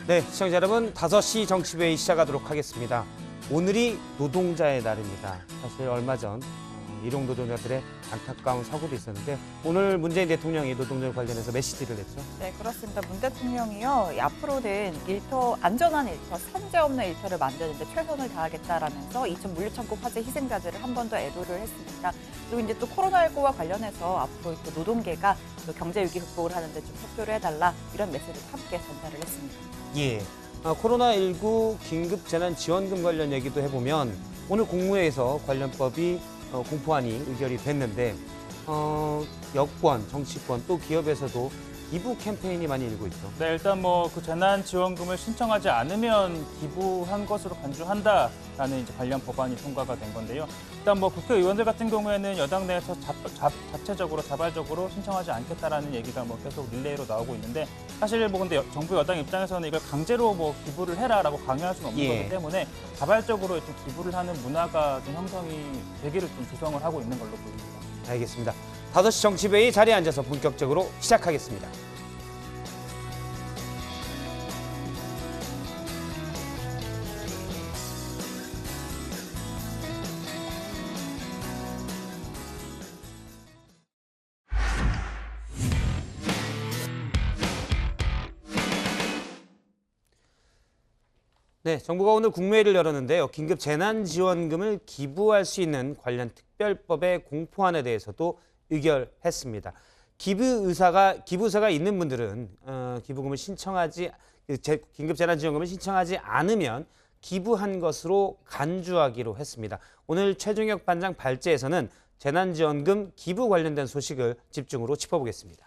네, 시청자 여러분, 5시 정치회의 시작하도록 하겠습니다. 오늘이 노동자의 날입니다. 사실 얼마 전 일용 노동자들의 안타까운 사고도 있었는데 오늘 문재인 대통령이 노동자 관련해서 메시지를 냈죠. 네, 그렇습니다. 문 대통령이요. 앞으로는 안전한 일터, 산재 없는 일터를 만드는데 최선을 다하겠다라면서 이천 물류창고 화재 희생자들을 한 번 더 애도를 했습니다. 그리고 이제 또 코로나19와 관련해서 앞으로 또 노동계가 또 경제 위기 극복을 하는데 좀 협조를 해달라 이런 메시지를 함께 전달을 했습니다. 예. 코로나19 긴급재난지원금 관련 얘기도 해보면 오늘 국무회에서 관련법이 공포안이 의결이 됐는데 여권, 정치권 또 기업에서도 기부 캠페인이 많이 일고 있죠. 네, 일단 그 재난지원금을 신청하지 않으면 기부한 것으로 간주한다라는 이제 관련 법안이 통과가 된 건데요. 일단 국회의원들 같은 경우에는 여당 내에서 자체적으로 자발적으로 신청하지 않겠다라는 얘기가 계속 릴레이로 나오고 있는데 사실 근데 정부 여당 입장에서는 이걸 강제로 기부를 해라라고 강요할 수는 없는 거기 때문에 자발적으로 좀 기부를 하는 문화가 좀 형성이 되기를 좀 조성을 하고 있는 걸로 보입니다. 알겠습니다. 5시 정치회의 자리에 앉아서 본격적으로 시작하겠습니다. 네, 정부가 오늘 국무회의를 열었는데요. 긴급 재난지원금을 기부할 수 있는 관련 특별법의 공포안에 대해서도 의결했습니다. 기부의사가 있는 분들은 기부금을 긴급 재난지원금을 신청하지 않으면 기부한 것으로 간주하기로 했습니다. 오늘 최종혁 반장 발제에서는 재난지원금 기부 관련된 소식을 집중으로 짚어보겠습니다.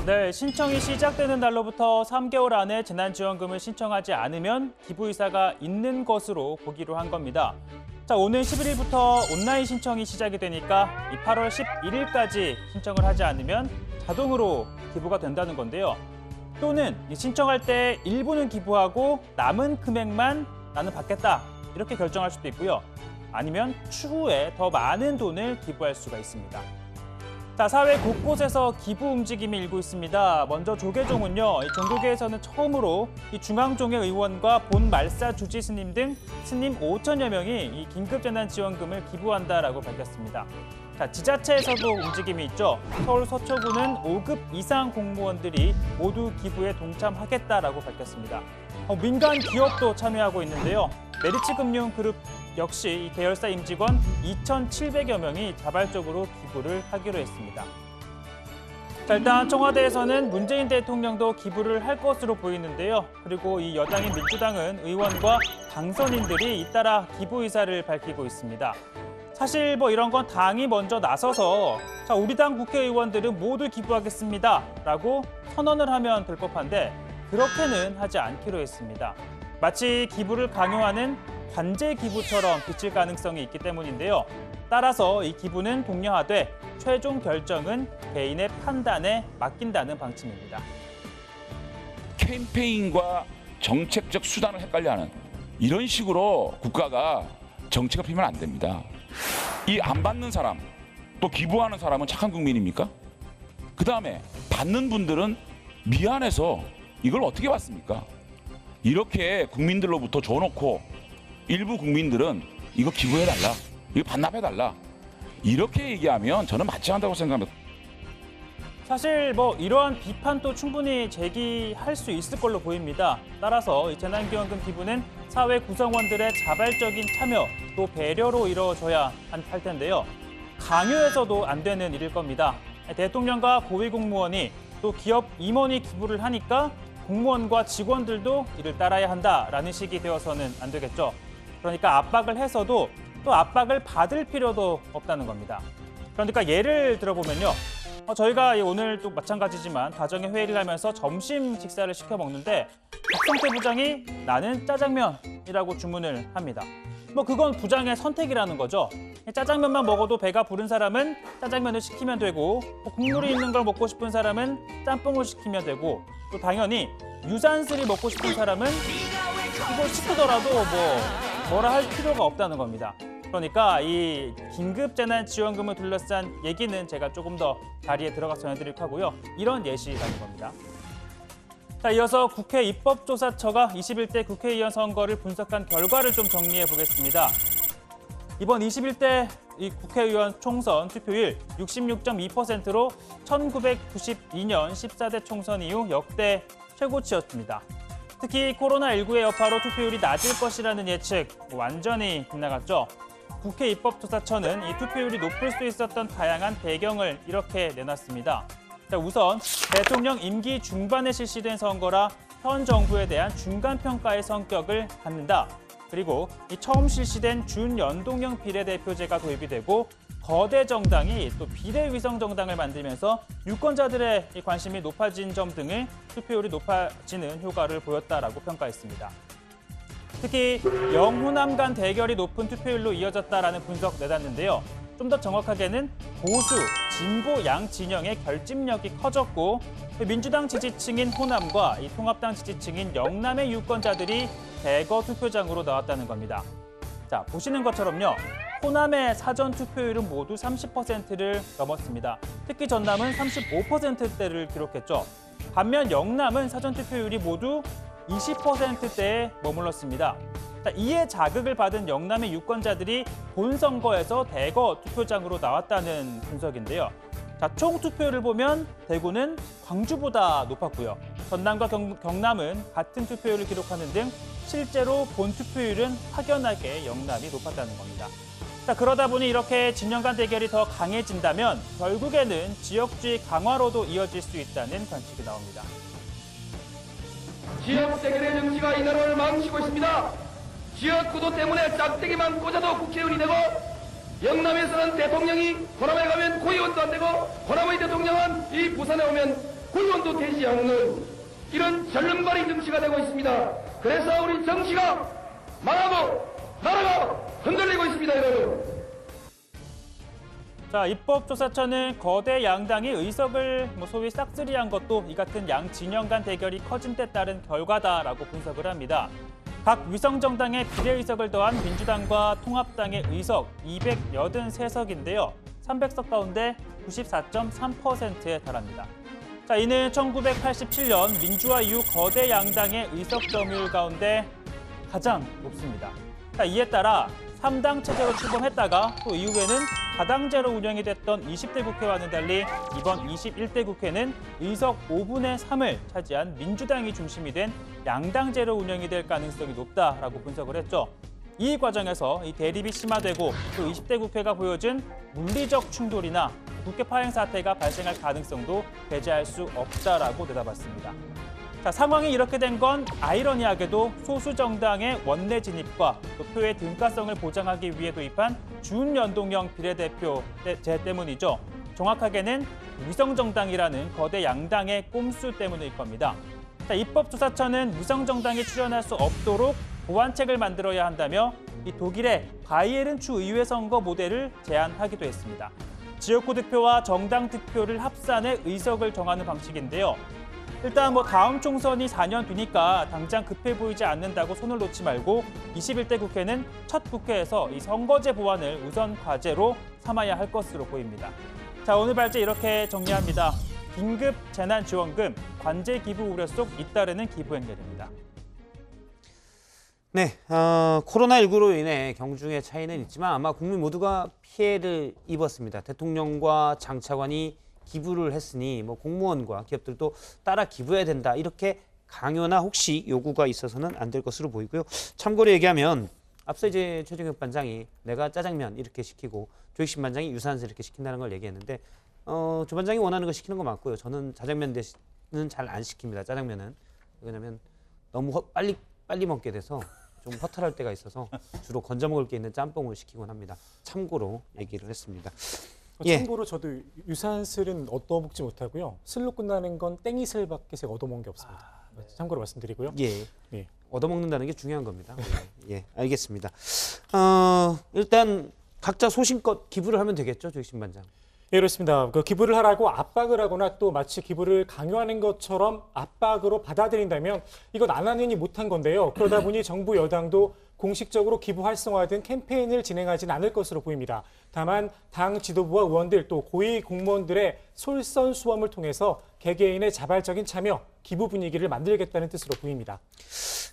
네, 신청이 시작되는 날로부터 3개월 안에 재난지원금을 신청하지 않으면 기부의사가 있는 것으로 보기로 한 겁니다. 자, 오늘 11일부터 온라인 신청이 시작이 되니까 이 8월 11일까지 신청을 하지 않으면 자동으로 기부가 된다는 건데요. 또는 신청할 때 일부는 기부하고 남은 금액만 나는 받겠다 이렇게 결정할 수도 있고요. 아니면 추후에 더 많은 돈을 기부할 수가 있습니다. 자, 사회 곳곳에서 기부 움직임이 일고 있습니다. 먼저 조계종은요, 종교계에서는 처음으로 이 중앙종회 의원과 본 말사 주지 스님 등 스님 5천여 명이 이 긴급재난지원금을 기부한다라고 밝혔습니다. 자, 지자체에서도 움직임이 있죠. 서울 서초구는 5급 이상 공무원들이 모두 기부에 동참하겠다라고 밝혔습니다. 민간 기업도 참여하고 있는데요. 메리츠금융그룹 역시 이 계열사 임직원 2,700여 명이 자발적으로 기부를 하기로 했습니다. 자, 일단 청와대에서는 문재인 대통령도 기부를 할 것으로 보이는데요. 그리고 이 여당인 민주당은 의원과 당선인들이 잇따라 기부 의사를 밝히고 있습니다. 사실 이런 건 당이 먼저 나서서 자, 우리 당 국회의원들은 모두 기부하겠습니다라고 선언을 하면 될 법한데 그렇게는 하지 않기로 했습니다. 마치 기부를 강요하는 관제 기부처럼 비칠 가능성이 있기 때문인데요. 따라서 이 기부는 독려하되 최종 결정은 개인의 판단에 맡긴다는 방침입니다. 캠페인과 정책적 수단을 헷갈려하는 이런 식으로 국가가 정책을 피면 안 됩니다. 이 안 받는 사람, 또 기부하는 사람은 착한 국민입니까? 그다음에 받는 분들은 미안해서 이걸 어떻게 받습니까? 이렇게 국민들로부터 줘놓고 일부 국민들은 이거 기부해달라, 이거 반납해달라 이렇게 얘기하면 저는 맞지 않다고 생각합니다. 사실 이러한 비판도 충분히 제기할 수 있을 걸로 보입니다. 따라서 이 재난지원금 기부는 사회 구성원들의 자발적인 참여 또 배려로 이루어져야 할 텐데요. 강요해서도 안 되는 일일 겁니다. 대통령과 고위공무원이 또 기업 임원이 기부를 하니까 공무원과 직원들도 이를 따라야 한다라는 식이 되어서는 안 되겠죠. 그러니까 압박을 해서도 또 압박을 받을 필요도 없다는 겁니다. 그러니까 예를 들어보면요. 저희가 오늘 또 마찬가지지만 가정에 회의를 하면서 점심 식사를 시켜 먹는데 박성태 부장이 나는 짜장면이라고 주문을 합니다. 그건 부장의 선택이라는 거죠. 짜장면만 먹어도 배가 부른 사람은 짜장면을 시키면 되고 국물이 있는 걸 먹고 싶은 사람은 짬뽕을 시키면 되고 또 당연히 유산슬이 먹고 싶은 사람은 이걸 시키더라도 뭐라 할 필요가 없다는 겁니다. 그러니까 이 긴급재난지원금을 둘러싼 얘기는 제가 조금 더 자리에 들어가서 전해드릴 거고요. 이런 예시라는 겁니다. 자, 이어서 국회 입법조사처가 21대 국회의원 선거를 분석한 결과를 좀 정리해 보겠습니다. 이번 21대 이 국회의원 총선 투표율 66.2%로 1992년 14대 총선 이후 역대 최고치였습니다. 특히 코로나19의 여파로 투표율이 낮을 것이라는 예측 완전히 빗나갔죠. 국회 입법조사처는 이 투표율이 높을 수 있었던 다양한 배경을 이렇게 내놨습니다. 자, 우선 대통령 임기 중반에 실시된 선거라 현 정부에 대한 중간평가의 성격을 갖는다. 그리고 이 처음 실시된 준연동형 비례대표제가 도입이 되고 거대 정당이 또 비례위성 정당을 만들면서 유권자들의 이 관심이 높아진 점 등을 투표율이 높아지는 효과를 보였다라고 평가했습니다. 특히 영호남 간 대결이 높은 투표율로 이어졌다라는 분석 내놨는데요. 좀 더 정확하게는 보수, 진보 양 진영의 결집력이 커졌고 민주당 지지층인 호남과 이 통합당 지지층인 영남의 유권자들이 대거 투표장으로 나왔다는 겁니다. 자, 보시는 것처럼요. 호남의 사전 투표율은 모두 30%를 넘었습니다. 특히 전남은 35%대를 기록했죠. 반면 영남은 사전 투표율이 모두 20%대에 머물렀습니다. 자, 이에 자극을 받은 영남의 유권자들이 본선거에서 대거 투표장으로 나왔다는 분석인데요. 자, 총 투표율을 보면 대구는 광주보다 높았고요. 전남과 경남은 같은 투표율을 기록하는 등 실제로 본 투표율은 확연하게 영남이 높았다는 겁니다. 자, 그러다 보니 이렇게 진영 간 대결이 더 강해진다면 결국에는 지역주의 강화로도 이어질 수 있다는 관측이 나옵니다. 지역 대결의 정치가 이 나라를 망치고 있습니다. 지역 구도 때문에 짝대기만 꽂아도 국회의원이 되고 영남에서는 대통령이 호남에 가면 고의원도 안 되고 호남의 대통령은 이 부산에 오면 고의원도 되지 않는 이런 절름발이 정치가 되고 있습니다. 그래서 우리 정치가 망하고 나라가 흔들리고 있습니다, 여러분. 자, 입법조사처는 거대 양당이 의석을 소위 싹쓸이한 것도 이 같은 양 진영 간 대결이 커진 데 따른 결과다라고 분석을 합니다. 각 위성정당의 비례의석을 더한 민주당과 통합당의 의석 283석인데요. 300석 가운데 94.3%에 달합니다. 자, 이는 1987년 민주화 이후 거대 양당의 의석 점유율 가운데 가장 높습니다. 자, 이에 따라 3당 체제로 출범했다가 또 이후에는 다당제로 운영이 됐던 20대 국회와는 달리 이번 21대 국회는 의석 5분의 3을 차지한 민주당이 중심이 된 양당제로 운영이 될 가능성이 높다라고 분석을 했죠. 이 과정에서 이 대립이 심화되고 또 20대 국회가 보여준 물리적 충돌이나 국회 파행 사태가 발생할 가능성도 배제할 수 없다라고 내다봤습니다. 자, 상황이 이렇게 된 건 아이러니하게도 소수 정당의 원내 진입과 또 표의 등가성을 보장하기 위해 도입한 준연동형 비례대표제 때문이죠. 정확하게는 위성정당이라는 거대 양당의 꼼수 때문일 겁니다. 자, 입법조사처는 위성정당이 출연할 수 없도록 보완책을 만들어야 한다며 이 독일의 바이에른추 의회 선거 모델을 제안하기도 했습니다. 지역구 득표와 정당 득표를 합산해 의석을 정하는 방식인데요. 일단 다음 총선이 4년 뒤니까 당장 급해 보이지 않는다고 손을 놓지 말고 21대 국회는 첫 국회에서 이 선거제 보완을 우선 과제로 삼아야 할 것으로 보입니다. 자, 오늘 발제 이렇게 정리합니다. 긴급 재난지원금 관제 기부 우려 속 잇따르는 기부 행렬입니다. 네, 코로나19로 인해 경중의 차이는 있지만 아마 국민 모두가 피해를 입었습니다. 대통령과 장차관이 기부를 했으니 공무원과 기업들도 따라 기부해야 된다. 이렇게 강요나 혹시 요구가 있어서는 안 될 것으로 보이고요. 참고로 얘기하면 앞서 이제 최종혁 반장이 내가 짜장면 이렇게 시키고 조익신 반장이 유산슬 이렇게 시킨다는 걸 얘기했는데 조 반장이 원하는 거 시키는 거 맞고요. 저는 짜장면 대신은 잘 안 시킵니다. 짜장면은. 왜냐면 너무 빨리 먹게 돼서 좀 허탈할 때가 있어서 주로 건져 먹을 게 있는 짬뽕을 시키곤 합니다. 참고로 얘기를 했습니다. 참고로 저도 유산슬은 얻어먹지 못하고요. 슬로 끝나는 건 땡이슬밖에 제가 얻어먹은 게 없습니다. 참고로 말씀드리고요. 예. 네. 얻어먹는다는 게 중요한 겁니다. 예, 알겠습니다. 일단 각자 소신껏 기부를 하면 되겠죠, 조익신 반장. 예, 그렇습니다. 그 기부를 하라고 압박을 하거나 또 마치 기부를 강요하는 것처럼 압박으로 받아들인다면 이건 안 하느니 못한 건데요. 그러다 보니 정부 여당도 공식적으로 기부 활성화 등 캠페인을 진행하진 않을 것으로 보입니다. 다만 당 지도부와 의원들 또 고위 공무원들의 솔선수범을 통해서 개개인의 자발적인 참여, 기부 분위기를 만들겠다는 뜻으로 보입니다.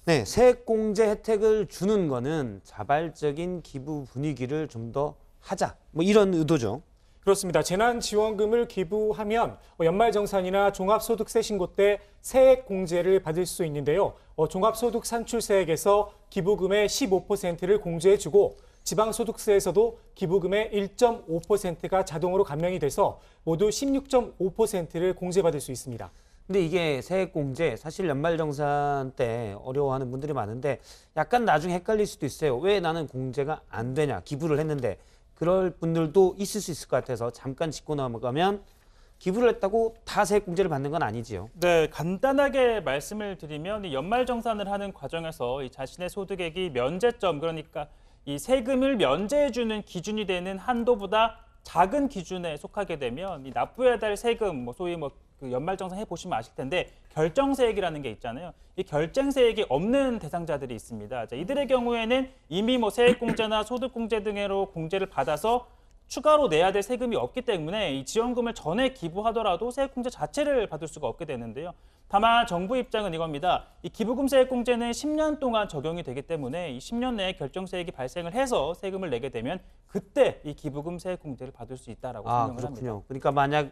네, 세액공제 혜택을 주는 거는 자발적인 기부 분위기를 좀 더 하자. 뭐 이런 의도죠. 그렇습니다. 재난지원금을 기부하면 연말정산이나 종합소득세 신고 때 세액 공제를 받을 수 있는데요. 종합소득 산출세액에서 기부금의 15%를 공제해주고 지방소득세에서도 기부금의 1.5%가 자동으로 감면이 돼서 모두 16.5%를 공제받을 수 있습니다. 근데 이게 세액공제 사실 연말정산 때 어려워하는 분들이 많은데 약간 나중에 헷갈릴 수도 있어요. 왜 나는 공제가 안 되냐, 기부를 했는데. 그럴 분들도 있을 수 있을 것 같아서 잠깐 짚고 넘어가면 기부를 했다고 다 세액공제를 받는 건 아니지요. 네, 간단하게 말씀을 드리면 이 연말정산을 하는 과정에서 이 자신의 소득액이 면제점, 그러니까 이 세금을 면제해주는 기준이 되는 한도보다 작은 기준에 속하게 되면 이 납부해야 될 세금, 소위 그 연말정산 해보시면 아실 텐데 결정세액이라는 게 있잖아요. 이 결정세액이 없는 대상자들이 있습니다. 자, 이들의 경우에는 이미 세액공제나 소득공제 등으로 공제를 받아서 추가로 내야 될 세금이 없기 때문에 이 지원금을 전에 기부하더라도 세액공제 자체를 받을 수가 없게 되는데요. 다만 정부 입장은 이겁니다. 이 기부금 세액공제는 10년 동안 적용이 되기 때문에 이 10년 내에 결정세액이 발생을 해서 세금을 내게 되면 그때 이 기부금 세액공제를 받을 수 있다라고 설명을 그렇군요. 합니다. 그러니까 만약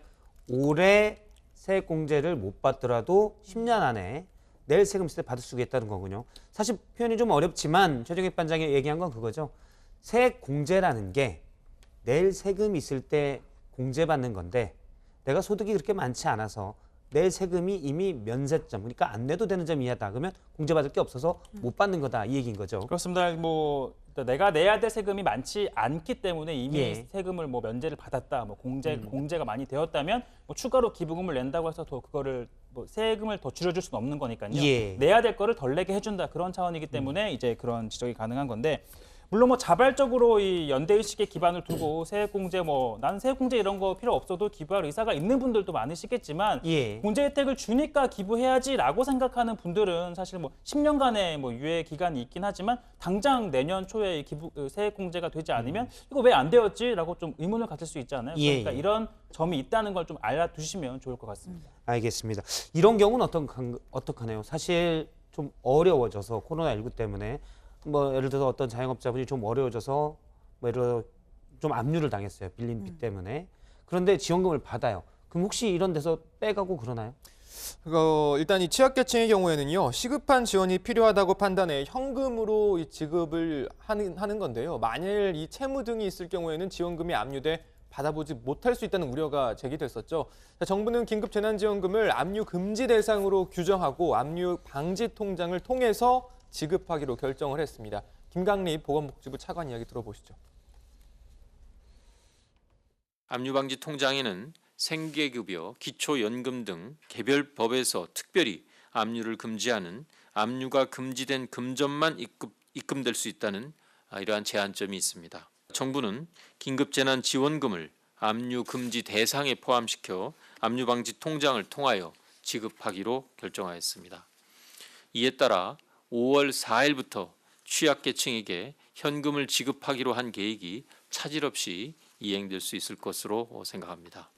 올해 세액공제를 못 받더라도 10년 안에 내일 세금 있을 때 받을 수 있다는 거군요. 사실 표현이 좀 어렵지만 최종익 반장이 얘기한 건 그거죠. 세액공제라는 게 내일 세금이 있을 때 공제받는 건데 내가 소득이 그렇게 많지 않아서 내일 세금이 이미 면세점, 그러니까 안 내도 되는 점 이하다. 그러면 공제받을 게 없어서 못 받는 거다. 이 얘기인 거죠. 그렇습니다. 내가 내야 될 세금이 많지 않기 때문에 이미 예. 세금을 면제를 받았다. 공제가 많이 되었다면 추가로 기부금을 낸다고 해서 더 그거를 세금을 더 줄여줄 수는 없는 거니까요. 예. 내야 될 거를 덜 내게 해준다. 그런 차원이기 때문에 이제 그런 지적이 가능한 건데 물론 자발적으로 이 연대의식에 기반을 두고 세액공제 나는 세액공제 이런 거 필요 없어도 기부할 의사가 있는 분들도 많으시겠지만 예. 공제 혜택을 주니까 기부해야지라고 생각하는 분들은 사실 10년간의 유예 기간이 있긴 하지만 당장 내년 초에 세액공제가 되지 않으면 이거 왜 안 되었지라고 좀 의문을 가질 수 있잖아요. 예, 그러니까 예. 이런 점이 있다는 걸 좀 알아두시면 좋을 것 같습니다. 알겠습니다. 이런 경우는 어떡하네요. 사실 좀 어려워져서 코로나19 때문에 예를 들어서 어떤 자영업자분이 좀 어려워져서 예를 들어 좀 압류를 당했어요. 빌린 빚 때문에. 그런데 지원금을 받아요. 그럼 혹시 이런 데서 빼가고 그러나요? 일단 이 취약계층의 경우에는요, 시급한 지원이 필요하다고 판단해 현금으로 이 지급을 하는 건데요. 만일 이 채무 등이 있을 경우에는 지원금이 압류돼 받아보지 못할 수 있다는 우려가 제기됐었죠. 정부는 긴급 재난지원금을 압류 금지 대상으로 규정하고 압류 방지 통장을 통해서 지급하기로 결정을 했습니다. 김강립 보건복지부 차관 이야기 들어보시죠. 압류방지 통장에는 생계급여, 기초연금 등 개별 법에서 특별히 압류를 금지하는 압류가 금지된 금전만 입금될 수 있다는 이러한 제한점이 있습니다. 정부는 긴급재난지원금을 압류 금지 대상에 포함시켜 압류방지 통장을 통하여 지급하기로 결정하였습니다. 이에 따라 5월 4일부터 취약계층에게 현금을 지급하기로 한 계획이 차질 없이 이행될 수 있을 것으로 생각합니다.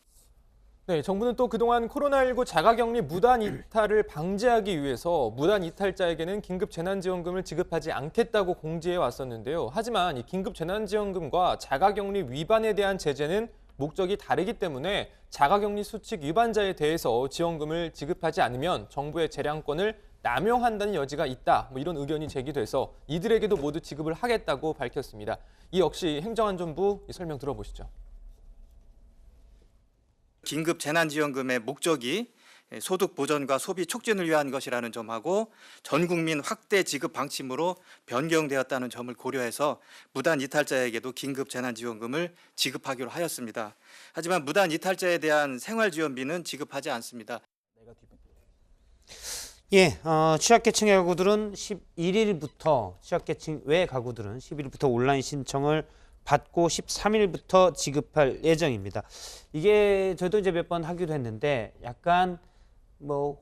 네, 정부는 또 그동안 코로나19 자가격리 무단 이탈을 방지하기 위해서 무단 이탈자에게는 긴급 재난지원금을 지급하지 않겠다고 공지해 왔었는데요. 하지만 이 긴급 재난지원금과 자가격리 위반에 대한 제재는 목적이 다르기 때문에 자가격리 수칙 위반자에 대해서 지원금을 지급하지 않으면 정부의 재량권을 남용한다는 여지가 있다. 이런 의견이 제기돼서 이들에게도 모두 지급을 하겠다고 밝혔습니다. 이 역시 행정안전부 설명 들어보시죠. 긴급 재난지원금의 목적이 소득 보전과 소비 촉진을 위한 것이라는 점하고 전 국민 확대 지급 방침으로 변경되었다는 점을 고려해서 무단 이탈자에게도 긴급 재난지원금을 지급하기로 하였습니다. 하지만 무단 이탈자에 대한 생활지원비는 지급하지 않습니다. 예, 취약계층의 가구들은 11일부터 취약계층 외 가구들은 11일부터 온라인 신청을 받고 13일부터 지급할 예정입니다. 이게 저도 이제 몇 번 하기도 했는데 약간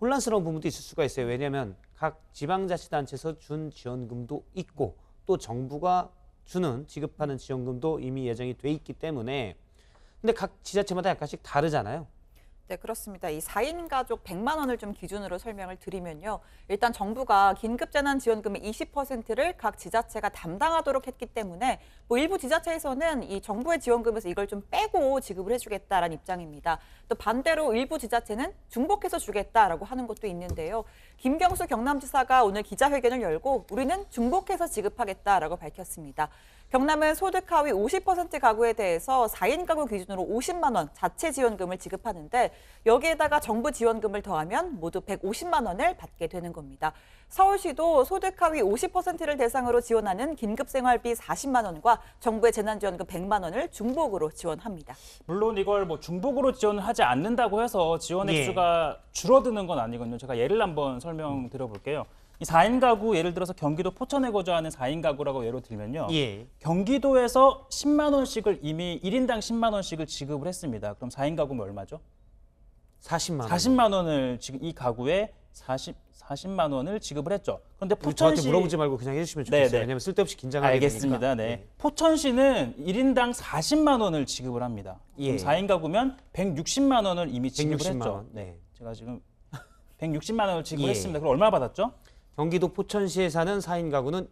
혼란스러운 부분도 있을 수가 있어요. 왜냐하면 각 지방자치단체에서 준 지원금도 있고 또 정부가 지급하는 지원금도 이미 예정이 돼 있기 때문에 근데 각 지자체마다 약간씩 다르잖아요. 네, 그렇습니다. 이 4인 가족 100만 원을 좀 기준으로 설명을 드리면요. 일단 정부가 긴급재난지원금의 20%를 각 지자체가 담당하도록 했기 때문에 뭐 일부 지자체에서는 이 정부의 지원금에서 이걸 좀 빼고 지급을 해주겠다라는 입장입니다. 또 반대로 일부 지자체는 중복해서 주겠다라고 하는 것도 있는데요. 김경수 경남지사가 오늘 기자회견을 열고 우리는 중복해서 지급하겠다라고 밝혔습니다. 경남은 소득 하위 50% 가구에 대해서 4인 가구 기준으로 50만 원 자체 지원금을 지급하는데 여기에다가 정부 지원금을 더하면 모두 150만 원을 받게 되는 겁니다. 서울시도 소득 하위 50%를 대상으로 지원하는 긴급생활비 40만 원과 정부의 재난지원금 100만 원을 중복으로 지원합니다. 물론 이걸 뭐 중복으로 지원을 하지 않는다고 해서 지원 액수가 줄어드는 건 아니거든요. 제가 예를 한번 설명드려볼게요. 이 4인 가구 예를 들어서 경기도 포천에 거주하는 4인 가구라고 예로 들면요. 경기도에서 10만 원씩을 이미 1인당 10만 원씩을 지급을 했습니다. 그럼 4인 가구면 얼마죠? 40만 원. 40만 원을 지금 이 가구에 40만 원을 지급을 했죠. 그런데 저한테 포천시 물어보지 말고 그냥 해주시면 좋겠어요. 네네. 왜냐하면 쓸데없이 긴장하게 알겠습니다. 되니까. 네. 포천시는 1인당 40만 원을 지급을 합니다. 예. 그럼 4인 가구면 160만 원을 이미 지급을 160만 했죠. 원. 네. 제가 지금 160만 원을 지급을 예. 했습니다. 그럼 얼마 받았죠? 경기도 포천시에 사는 4인 가구는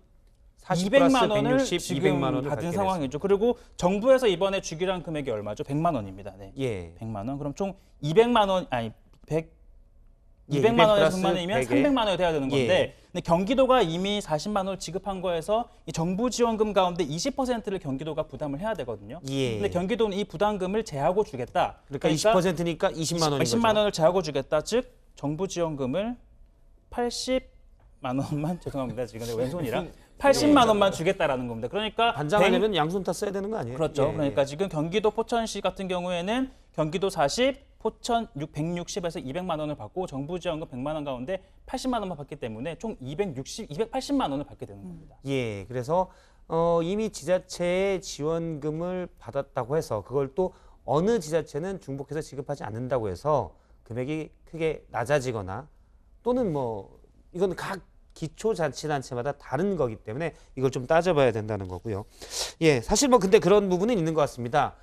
40 200만 플러스 원을 160, 지금 200만 원을 받은 받게 상황이죠. 그리고 정부에서 이번에 주기로 한 금액이 얼마죠? 100만 원입니다. 네. 예. 100만 원. 그럼 총 200만 원 아니 100 예, 200만 원에서 플러스 100만 원이면 100에. 300만 원이 돼야 되는 건데 예. 근데 경기도가 이미 40만 원을 지급한 거에서 이 정부 지원금 가운데 20%를 경기도가 부담을 해야 되거든요. 예. 근데 경기도는 이 부담금을 제하고 주겠다. 그러니까 20%니까 20만 원인 거죠. 20만 원을 제하고 주겠다. 즉 정부 지원금을 80만 원만 죄송합니다. 지금 내 왼손이라 80만 원만 주겠다라는 겁니다. 그러니까 반장하려면 양손 다 써야 되는 거 아니에요? 그렇죠. 예. 그러니까 지금 경기도 포천시 같은 경우에는 경기도 40, 포천 160에서 200만 원을 받고 정부 지원금 100만 원 가운데 80만 원만 받기 때문에 총 280만 원을 받게 되는 겁니다. 예, 그래서 이미 지자체의 지원금을 받았다고 해서 그걸 또 어느 지자체는 중복해서 지급하지 않는다고 해서 금액이 크게 낮아지거나 또는 뭐 이건 각 기초자치단체마다 다른 거기 때문에 이걸 좀 따져봐야 된다는 거고요. 예, 사실 뭐 근데 그런 부분은 있는 것 같습니다.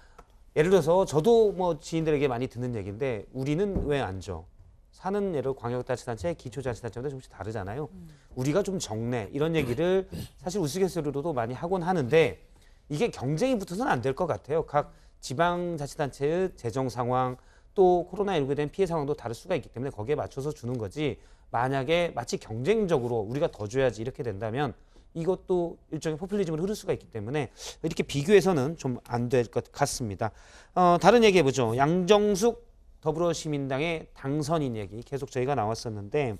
예를 들어서 저도 뭐 지인들에게 많이 듣는 얘기인데 우리는 왜 안 줘? 사는 예를 광역자치단체, 기초자치단체마다 조금씩 다르잖아요. 우리가 좀 적네 이런 얘기를 사실 우스갯소리로도 많이 하곤 하는데 이게 경쟁이 붙어서는 안 될 것 같아요. 각 지방자치단체의 재정 상황 또 코로나19에 대한 피해 상황도 다를 수가 있기 때문에 거기에 맞춰서 주는 거지 만약에 마치 경쟁적으로 우리가 더 줘야지 이렇게 된다면 이것도 일종의 포퓰리즘으로 흐를 수가 있기 때문에 이렇게 비교해서는 좀 안 될 것 같습니다. 다른 얘기 해보죠. 양정숙 더불어시민당의 당선인 얘기 계속 저희가 나왔었는데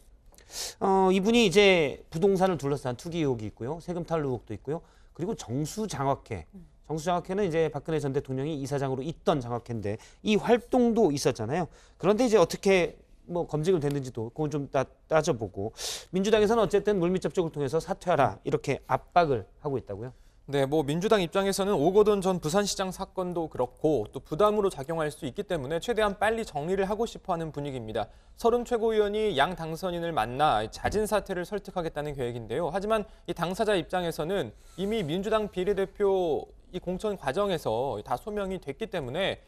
이분이 이제 부동산을 둘러싼 투기 의혹이 있고요. 세금 탈루 의혹도 있고요. 그리고 정수장학회. 정수장학회는 이제 박근혜 전 대통령이 이사장으로 있던 장학회인데 이 활동도 있었잖아요. 그런데 이제 어떻게 뭐 검증을 됐는지도 그건 좀 따져보고 민주당에서는 어쨌든 물밑 접촉을 통해서 사퇴하라 이렇게 압박을 하고 있다고요. 네, 뭐 민주당 입장에서는 오거돈 전 부산시장 사건도 그렇고 또 부담으로 작용할 수 있기 때문에 최대한 빨리 정리를 하고 싶어하는 분위기입니다. 서른 최고위원이 양 당선인을 만나 자진 사퇴를 설득하겠다는 계획인데요. 하지만 이 당사자 입장에서는 이미 민주당 비례대표 이 공천 과정에서 다 소명이 됐기 때문에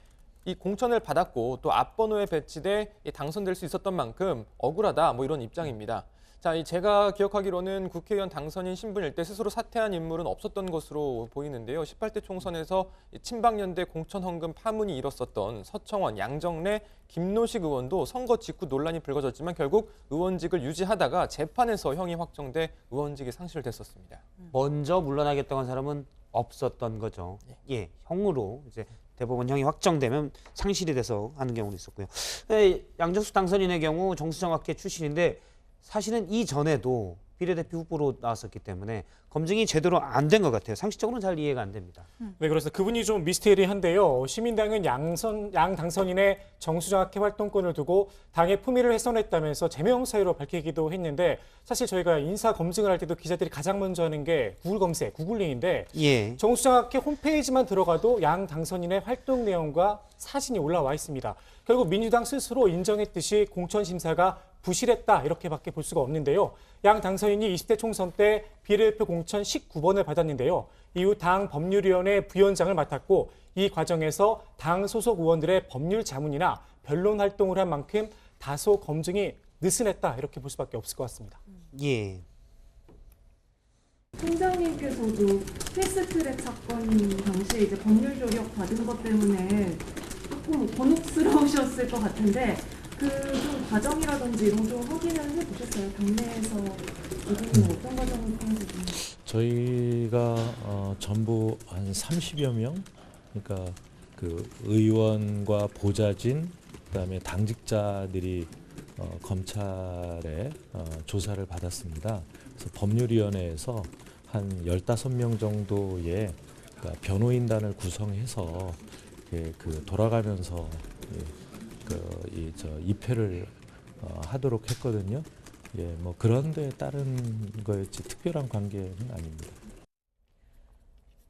이 공천을 받았고 또 앞번호에 배치돼 당선될 수 있었던 만큼 억울하다 뭐 이런 입장입니다. 자, 제가 기억하기로는 국회의원 당선인 신분일 때 스스로 사퇴한 인물은 없었던 것으로 보이는데요. 18대 총선에서 친박연대 공천 헌금 파문이 일었었던 서청원, 양정래, 김노식 의원도 선거 직후 논란이 불거졌지만 결국 의원직을 유지하다가 재판에서 형이 확정돼 의원직이 상실됐었습니다. 먼저 물러나겠다고 한 사람은 없었던 거죠. 예, 형으로 이제 대법원 형이 확정되면 상실이 돼서 하는 경우도 있었고요. 양정숙 당선인의 경우 정수장학회 출신인데 사실은 이전에도 비례대표 후보로 나왔었기 때문에 검증이 제대로 안 된 것 같아요. 상식적으로는 잘 이해가 안 됩니다. 네, 그래서 그분이 좀 미스테리한데요. 시민당은 양 당선인의 정수장학회 활동권을 두고 당의 품위를 훼손했다면서 제명 사유로 밝히기도 했는데 사실 저희가 인사 검증을 할 때도 기자들이 가장 먼저 하는 게 구글 검색, 구글링인데 예. 정수장학회 홈페이지만 들어가도 양 당선인의 활동 내용과 사진이 올라와 있습니다. 결국 민주당 스스로 인정했듯이 공천 심사가 부실했다 이렇게밖에 볼 수가 없는데요. 양 당선인이 20대 총선 때 비례대표 공천 19번을 받았는데요. 이후 당 법률위원회 부위원장을 맡았고 이 과정에서 당 소속 의원들의 법률 자문이나 변론 활동을 한 만큼 다소 검증이 느슨했다 이렇게 볼 수밖에 없을 것 같습니다. 예. 총장님께서도 패스트트랙 사건 당시에 이제 법률 조력 받은 것 때문에 조금 곤혹스러우셨을 것 같은데 그 좀 과정이라든지 이런 좀 확인을 해보셨어요? 당내에서 이분은 어떤 과정을 통해서 좀 저희가 전부 한 30여 명, 그러니까 그 의원과 보좌진, 그다음에 당직자들이 검찰에 조사를 받았습니다. 그래서 법률위원회에서 한 15명 정도의 그러니까 변호인단을 구성해서 그 돌아가면서 입회를 하도록 했거든요. 예, 뭐 그런 데에 따른 거였지 특별한 관계는 아닙니다.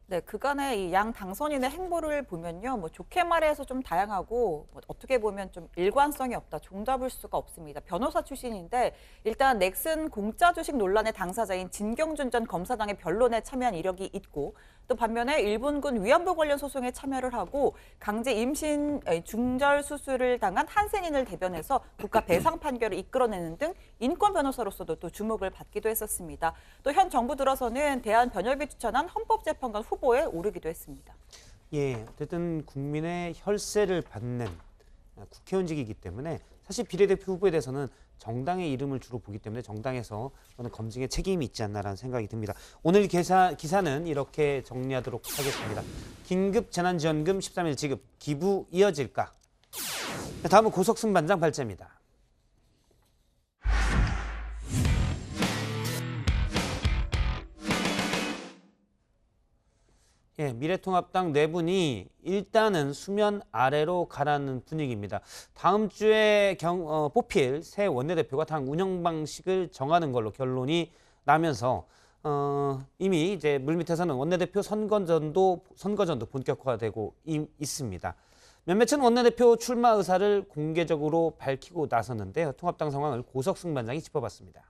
네, 그간의 이 양 당선인의 행보를 보면요, 뭐 좋게 말해서 좀 다양하고 뭐 어떻게 보면 좀 일관성이 없다, 종잡을 수가 없습니다. 변호사 출신인데 일단 넥슨 공짜 주식 논란의 당사자인 진경준 전 검사장의 변론에 참여한 이력이 있고 또 반면에 일본군 위안부 관련 소송에 참여를 하고 강제 임신 중절 수술을 당한 한센인을 대변해서 국가 배상 판결을 이끌어내는 등 인권 변호사로서도 또 주목을 받기도 했었습니다. 또 현 정부 들어서는 대한변협이 추천한 헌법재판관 후보에 오르기도 했습니다. 예, 어쨌든 국민의 혈세를 받는 국회의원직이기 때문에 사실 비례대표 후보에 대해서는 정당의 이름을 주로 보기 때문에 정당에서 저는 검증에 책임이 있지 않나라는 생각이 듭니다. 오늘 기사는 이렇게 정리하도록 하겠습니다. 긴급 재난지원금 13일 지급, 기부 이어질까? 다음은 고석승반장 발제입니다. 예, 미래통합당 내분이 일단은 수면 아래로 가라는 분위기입니다. 다음 주에 뽑힐 새 원내대표가 당 운영 방식을 정하는 걸로 결론이 나면서 이미 이제 물밑에서는 원내대표 선거전도 본격화되고 있습니다. 몇몇은 원내대표 출마 의사를 공개적으로 밝히고 나섰는데요. 통합당 상황을 고석승 반장이 짚어봤습니다.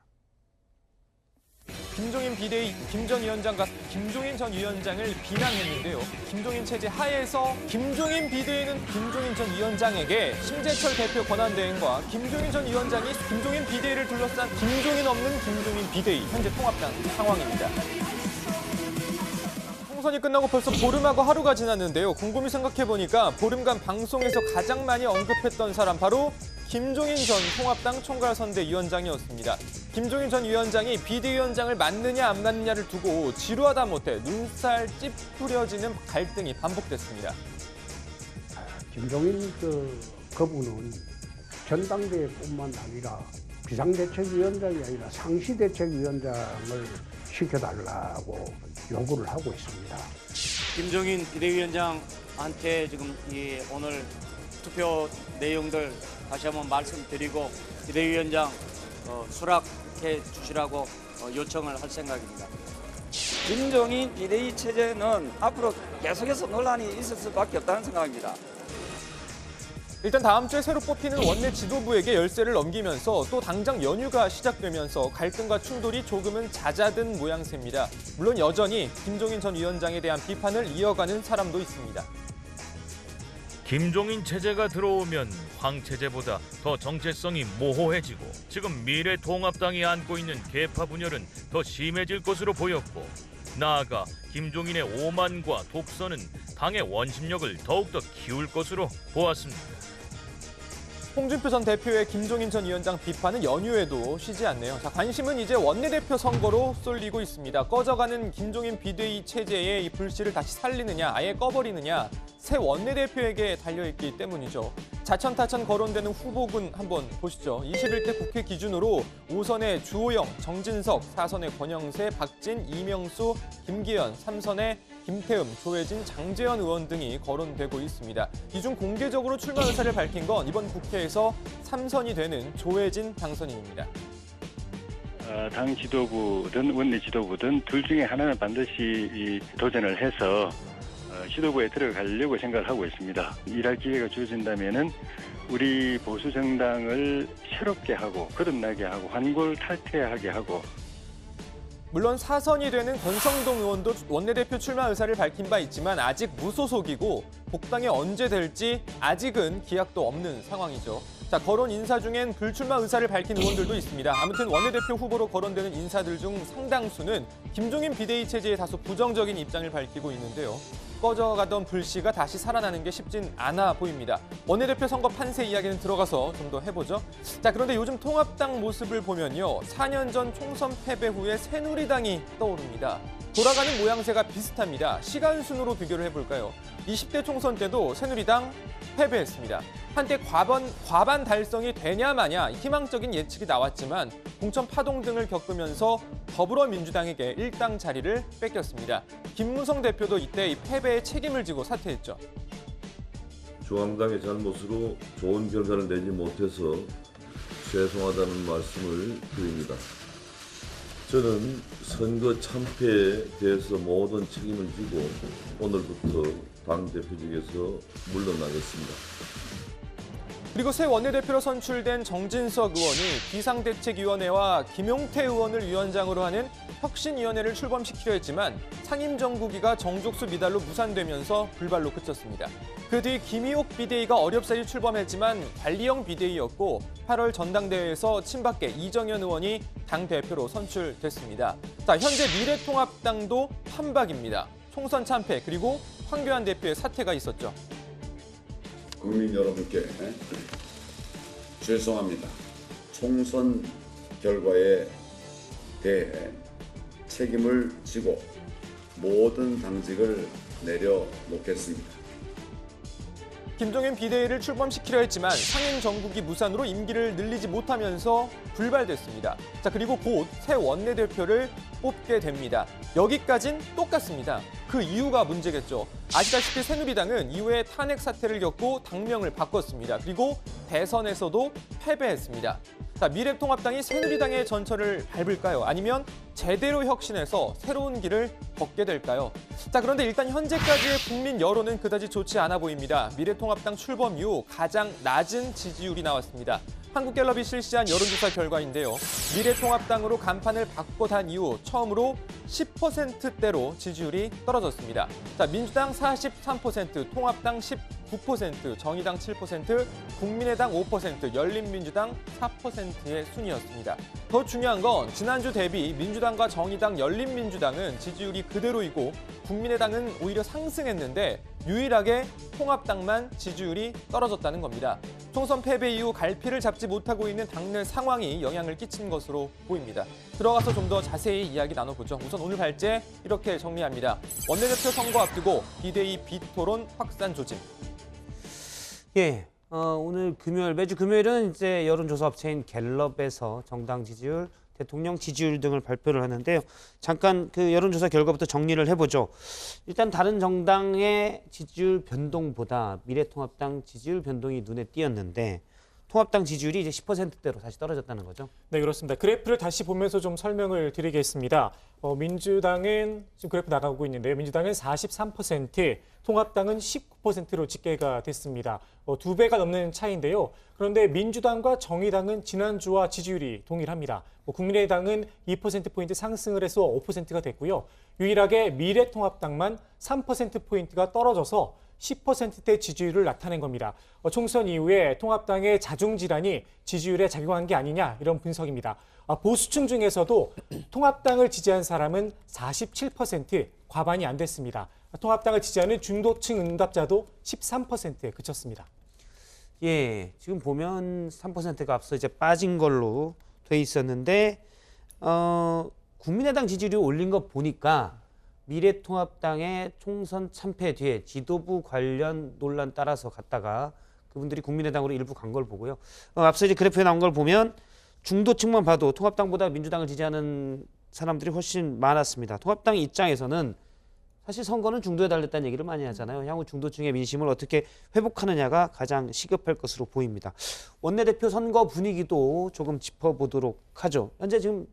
김종인 비대위 김 전 위원장과 김종인 전 위원장을 비난했는데요. 김종인 체제 하에서 김종인 비대위는 김종인 전 위원장에게 심재철 대표 권한대행과 김종인 전 위원장이 김종인 비대위를 둘러싼 김종인 없는 김종인 비대위, 현재 통합당 상황입니다. 총선이 끝나고 벌써 보름하고 하루가 지났는데요. 곰곰이 생각해보니까 보름간 방송에서 가장 많이 언급했던 사람 바로 김종인 전 통합당 총괄선대위원장이었습니다. 김종인 전 위원장이 비대위원장을 맡느냐 안 맡느냐를 두고 지루하다 못해 눈살 찌푸려지는 갈등이 반복됐습니다. 김종인 그분은 전당대회뿐만 아니라 비상대책위원장이 아니라 상시대책위원장을 시켜달라고 요구를 하고 있습니다. 김종인 비대위원장한테 지금 오늘 투표 내용들 다시 한번 말씀드리고 비대위원장 수락해 주시라고 요청을 할 생각입니다. 김종인 비대위 체제는 앞으로 계속해서 논란이 있을 수밖에 없다는 생각입니다. 일단 다음 주에 새로 뽑히는 원내 지도부에게 열쇠를 넘기면서 또 당장 연휴가 시작되면서 갈등과 충돌이 조금은 잦아든 모양새입니다. 물론 여전히 김종인 전 위원장에 대한 비판을 이어가는 사람도 있습니다. 김종인 체제가 들어오면 황 체제보다 더 정체성이 모호해지고 지금 미래통합당이 안고 있는 계파 분열은 더 심해질 것으로 보였고 나아가 김종인의 오만과 독선은 당의 원심력을 더욱더 키울 것으로 보았습니다. 홍준표 전 대표의 김종인 전 위원장 비판은 연휴에도 쉬지 않네요. 자, 관심은 이제 원내대표 선거로 쏠리고 있습니다. 꺼져가는 김종인 비대위 체제의 이 불씨를 다시 살리느냐, 아예 꺼버리느냐, 새 원내대표에게 달려있기 때문이죠. 자천타천 거론되는 후보군 한번 보시죠. 21대 국회 기준으로 5선의 주호영, 정진석, 4선의 권영세, 박진, 이명수, 김기현, 3선의 김태흠, 조혜진, 장재현 의원 등이 거론되고 있습니다. 이 중 공개적으로 출마 의사를 밝힌 건 이번 국회에서 3선이 되는 조혜진 당선인입니다. 당 지도부든 원내 지도부든 둘 중에 하나는 반드시 도전을 해서 지도부에 들어가려고 생각을 하고 있습니다. 일할 기회가 주어진다면은 우리 보수 정당을 새롭게 하고 거듭나게 하고 환골탈퇴하게 하고 물론 사선이 되는 권성동 의원도 원내대표 출마 의사를 밝힌 바 있지만 아직 무소속이고 복당이 언제 될지 아직은 기약도 없는 상황이죠. 자, 거론 인사 중엔 불출마 의사를 밝힌 의원들도 있습니다. 아무튼 원내대표 후보로 거론되는 인사들 중 상당수는 김종인 비대위 체제에 다소 부정적인 입장을 밝히고 있는데요. 꺼져가던 불씨가 다시 살아나는 게 쉽진 않아 보입니다. 원내대표 선거 판세 이야기는 들어가서 좀 더 해보죠. 자, 그런데 요즘 통합당 모습을 보면요. 4년 전 총선 패배 후에 새누리당이 떠오릅니다. 돌아가는 모양새가 비슷합니다. 시간 순으로 비교를 해볼까요? 20대 총선 때도 새누리당 패배했습니다. 한때 과반 달성이 되냐 마냐 희망적인 예측이 나왔지만 공천 파동 등을 겪으면서 더불어민주당에게 일당 자리를 뺏겼습니다. 김무성 대표도 이때 이 패배의 책임을 지고 사퇴했죠. 중앙당의 잘못으로 좋은 결과를 내지 못해서 죄송하다는 말씀을 드립니다. 저는 선거 참패에 대해서 모든 책임을 지고 오늘부터 당대표직에서 물러나겠습니다. 그리고 새 원내대표로 선출된 정진석 의원이 비상대책위원회와 김용태 의원을 위원장으로 하는 혁신위원회를 출범시키려 했지만 상임정국위가 정족수 미달로 무산되면서 불발로 그쳤습니다. 그 뒤 김희옥 비대위가 어렵사리 출범했지만 관리형 비대위였고 8월 전당대회에서 친박계 이정현 의원이 당대표로 선출됐습니다. 자, 현재 미래통합당도 판박입니다. 총선 참패 그리고 황교안 대표의 사퇴가 있었죠. 국민 여러분께 죄송합니다. 총선 결과에 대해 책임을 지고 모든 당직을 내려놓겠습니다. 김종인 비대위를 출범시키려 했지만 상임정국이 무산으로 임기를 늘리지 못하면서 불발됐습니다. 자, 그리고 곧 새 원내대표를 뽑게 됩니다. 여기까진 똑같습니다. 그 이유가 문제겠죠. 아시다시피 새누리당은 이후에 탄핵 사태를 겪고 당명을 바꿨습니다. 그리고 대선에서도 패배했습니다. 자, 미래통합당이 새누리당의 전철을 밟을까요? 아니면 제대로 혁신해서 새로운 길을 걷게 될까요? 자, 그런데 일단 현재까지의 국민 여론은 그다지 좋지 않아 보입니다. 미래통합당 출범 이후 가장 낮은 지지율이 나왔습니다. 한국갤럽이 실시한 여론조사 결과인데요. 미래통합당으로 간판을 바꿔단 이후 처음으로 10%대로 지지율이 떨어졌습니다. 자, 민주당 43%, 통합당 19%, 정의당 7%, 국민의당 5%, 열린민주당 4%의 순이었습니다. 더 중요한 건 지난주 대비 민주당과 정의당, 열린민주당은 지지율이 그대로이고 국민의당은 오히려 상승했는데 유일하게 통합당만 지지율이 떨어졌다는 겁니다. 총선 패배 이후 갈피를 잡지 못하고 있는 당내 상황이 영향을 끼친 것으로 보입니다. 들어가서 좀 더 자세히 이야기 나눠보죠. 우선 오늘 발제 이렇게 정리합니다. 원내대표 선거 앞두고 비대위 비토론 확산 조짐. 예, 오늘 금요일, 매주 금요일은 이제 여론조사 업체인 갤럽에서 정당 지지율, 대통령 지지율 등을 발표를 하는데요. 잠깐 그 여론조사 결과부터 정리를 해보죠. 일단 다른 정당의 지지율 변동보다 미래통합당 지지율 변동이 눈에 띄었는데 통합당 지지율이 이제 10%대로 다시 떨어졌다는 거죠. 네, 그렇습니다. 그래프를 다시 보면서 좀 설명을 드리겠습니다. 민주당은 지금 그래프 나가고 있는데요. 민주당은 43%, 통합당은 19%로 집계가 됐습니다. 2배가 넘는 차이인데요. 그런데 민주당과 정의당은 지난주와 지지율이 동일합니다. 국민의당은 2%포인트 상승을 해서 5%가 됐고요. 유일하게 미래통합당만 3%포인트가 떨어져서 10%대 지지율을 나타낸 겁니다. 총선 이후에 통합당의 자중질환이 지지율에 작용한 게 아니냐 이런 분석입니다. 보수층 중에서도 통합당을 지지한 사람은 47%, 과반이 안 됐습니다. 통합당을 지지하는 중도층 응답자도 13%에 그쳤습니다. 예, 지금 보면 3%가 앞서 이제 빠진 걸로 돼 있었는데 국민의당 지지율이 올린 거 보니까 미래통합당의 총선 참패 뒤에 지도부 관련 논란 따라서 갔다가 그분들이 국민의당으로 일부 간 걸 보고요. 앞서 이제 그래프에 나온 걸 보면 중도층만 봐도 통합당보다 민주당을 지지하는 사람들이 훨씬 많았습니다. 통합당 입장에서는 사실 선거는 중도에 달렸다는 얘기를 많이 하잖아요. 향후 중도층의 민심을 어떻게 회복하느냐가 가장 시급할 것으로 보입니다. 원내대표 선거 분위기도 조금 짚어보도록 하죠. 현재 지금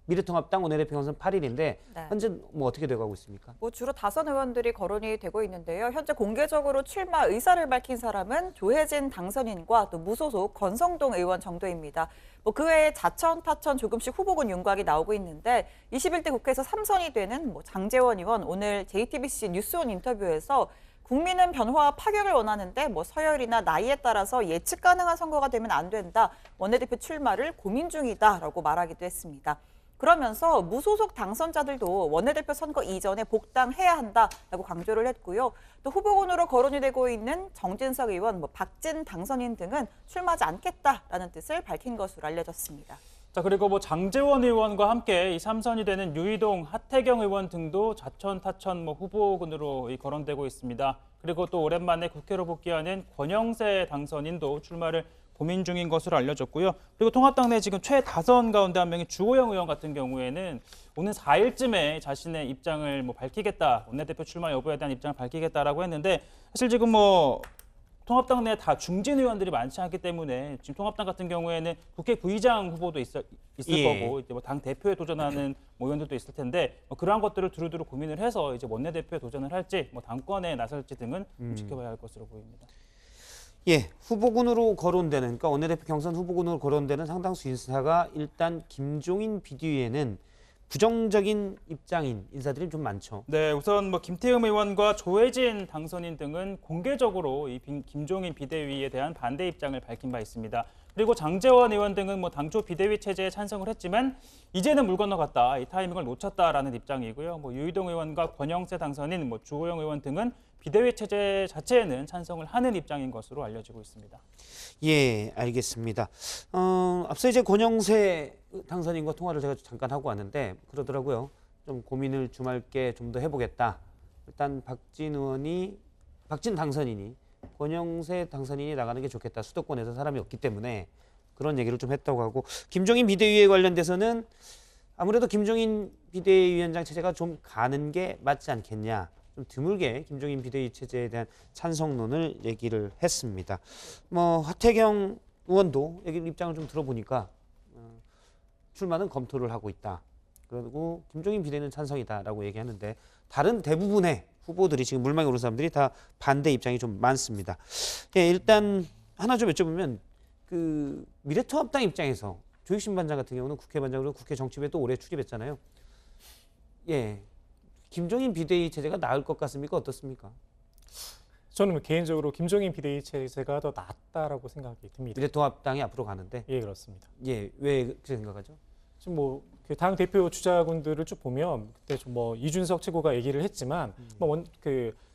미래통합당 원내대표 경선 8일인데 네. 현재 뭐 어떻게 돼가고 있습니까? 뭐 주로 다선 의원들이 거론이 되고 있는데요. 현재 공개적으로 출마 의사를 밝힌 사람은 조혜진 당선인과 또 무소속 권성동 의원 정도입니다. 뭐 그 외에 자천, 타천 조금씩 후보군 윤곽이 나오고 있는데 21대 국회에서 3선이 되는 뭐 장제원 의원 오늘 JTBC 뉴스온 인터뷰에서 국민은 변화와 파격을 원하는데 뭐 서열이나 나이에 따라서 예측 가능한 선거가 되면 안 된다. 원내대표 출마를 고민 중이다라고 말하기도 했습니다. 그러면서 무소속 당선자들도 원내대표 선거 이전에 복당해야 한다라고 강조를 했고요. 또 후보군으로 거론이 되고 있는 정진석 의원, 뭐 박진 당선인 등은 출마하지 않겠다라는 뜻을 밝힌 것으로 알려졌습니다. 자, 그리고 뭐 장제원 의원과 함께 이 3선이 되는 유이동, 하태경 의원 등도 자천, 타천 뭐 후보군으로 거론되고 있습니다. 그리고 또 오랜만에 국회로 복귀하는 권영세 당선인도 출마를 고민 중인 것으로 알려졌고요. 그리고 통합당 내 지금 최다선 가운데 한 명이 주호영 의원 같은 경우에는 오는 4일쯤에 자신의 입장을 뭐 밝히겠다, 원내대표 출마 여부에 대한 입장을 밝히겠다라고 했는데 사실 지금 뭐 통합당 내 다 중진 의원들이 많지 않기 때문에 지금 통합당 같은 경우에는 국회 부의장 후보도 있을 거고 이제 뭐 당 대표에 도전하는 뭐 의원들도 있을 텐데 뭐 그러한 것들을 두루두루 고민을 해서 이제 원내대표에 도전을 할지 뭐 당권에 나설지 등은 지켜봐야 할 것으로 보입니다. 예, 후보군으로 거론되는, 그러니까 원내대표 경선 후보군으로 거론되는 상당수 인사가 일단 김종인 비대위에는 부정적인 입장인 인사들이 좀 많죠. 네, 우선 뭐 김태흠 의원과 조혜진 당선인 등은 공개적으로 이 김종인 비대위에 대한 반대 입장을 밝힌 바 있습니다. 그리고 장제원 의원 등은 뭐 당초 비대위 체제에 찬성을 했지만 이제는 물 건너갔다, 이 타이밍을 놓쳤다라는 입장이고요. 뭐 유이동 의원과 권영세 당선인, 뭐 주호영 의원 등은 비대위 체제 자체에는 찬성을 하는 입장인 것으로 알려지고 있습니다. 예, 알겠습니다. 앞서 이제 권영세 당선인과 통화를 제가 잠깐 하고 왔는데 그러더라고요. 좀 고민을 주말께 좀 더 해보겠다. 일단 박진 당선인이 권영세 당선인이 나가는 게 좋겠다. 수도권에서 사람이 없기 때문에 그런 얘기를 좀 했다고 하고, 김종인 비대위에 관련돼서는 아무래도 김종인 비대위원장 체제가 좀 가는 게 맞지 않겠냐. 좀 드물게 김종인 비대위 체제에 대한 찬성론을 얘기를 했습니다. 뭐 하태경 의원도 여기 입장을 좀 들어보니까 출마는 검토를 하고 있다. 그리고 김종인 비대위는 찬성이다라고 얘기하는데 다른 대부분의 후보들이 지금 물망에 오른 사람들이 다 반대 입장이 좀 많습니다. 예, 일단 하나 좀 여쭤보면 그 미래통합당 입장에서 조익신 반장 같은 경우는 국회 반장으로 국회 정치부에 또 오래 출입했잖아요. 예. 김종인 비대위 체제가 나을 것 같습니까? 어떻습니까? 저는 개인적으로 김종인 비대위 체제가 더 낫다라고 생각이 듭니다. 미래통합당이 앞으로 가는데? 예, 그렇습니다. 예, 왜 그렇게 생각하죠? 지금 뭐 당 대표 주자군들을 쭉 보면 그때 좀 뭐 이준석 최고가 얘기를 했지만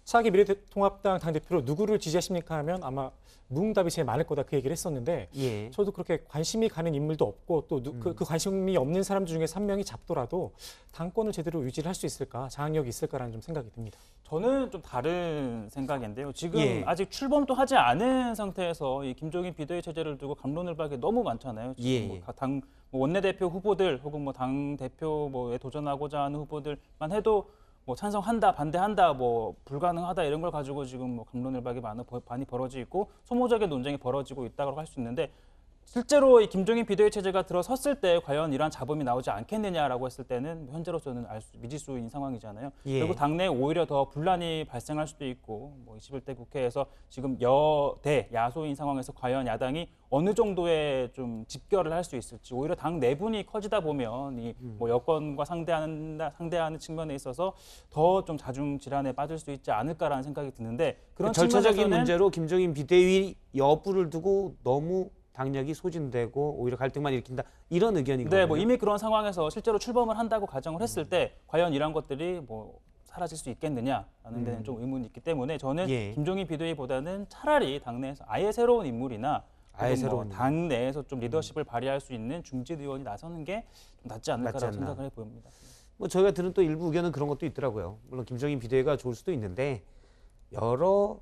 차기 미래통합당 당 대표로 누구를 지지하십니까 하면 아마 무응답이 제일 많을 거다 그 얘기를 했었는데 예. 저도 그렇게 관심이 가는 인물도 없고 또 그 관심이 없는 사람 중에서 한 명이 잡더라도 당권을 제대로 유지를 할 수 있을까, 장악력이 있을까라는 좀 생각이 듭니다. 저는 좀 다른 생각인데요. 지금 예. 아직 출범도 하지 않은 상태에서 이 김종인 비대위 체제를 두고 갑론을 박이 너무 많잖아요. 지금 예. 뭐 당 원내대표 후보들 혹은 뭐 당 대표 뭐에 도전하고자 하는 후보들만 해도 뭐 찬성한다, 반대한다, 뭐 불가능하다 이런 걸 가지고 지금 뭐 갑론을박이 많이 벌어지고 있고 소모적인 논쟁이 벌어지고 있다고 할 수 있는데 실제로 이 김종인 비대위 체제가 들어섰을 때 과연 이러한 잡음이 나오지 않겠느냐라고 했을 때는 현재로서는 미지수인 상황이잖아요. 예. 그리고 당내에 오히려 더 분란이 발생할 수도 있고 뭐 21대 국회에서 지금 여대 야소인 상황에서 과연 야당이 어느 정도의 좀 집결을 할 수 있을지, 오히려 당 내분이 커지다 보면 이 뭐 여권과 상대하는 측면에 있어서 더 좀 자중 질환에 빠질 수 있지 않을까라는 생각이 드는데 그런 절차적인 측면에서는 문제로 김종인 비대위 여부를 두고 너무 당력이 소진되고 오히려 갈등만 일으킨다, 이런 의견이거든요. 네, 뭐 이미 그런 상황에서 실제로 출범을 한다고 가정을 했을 때 과연 이런 것들이 뭐 사라질 수 있겠느냐라는 데는 좀 의문이 있기 때문에 저는 예. 김종인 비대위보다는 차라리 당내에서 아예 새로운 인물이나 아예 새로운 당 내에서 좀 리더십을 발휘할 수 있는 중진 의원이 나서는 게 좀 낫지 않을까라고 생각을 해보입니다. 뭐 저희가 들은 또 일부 의견은 그런 것도 있더라고요. 물론 김종인 비대위가 좋을 수도 있는데 여러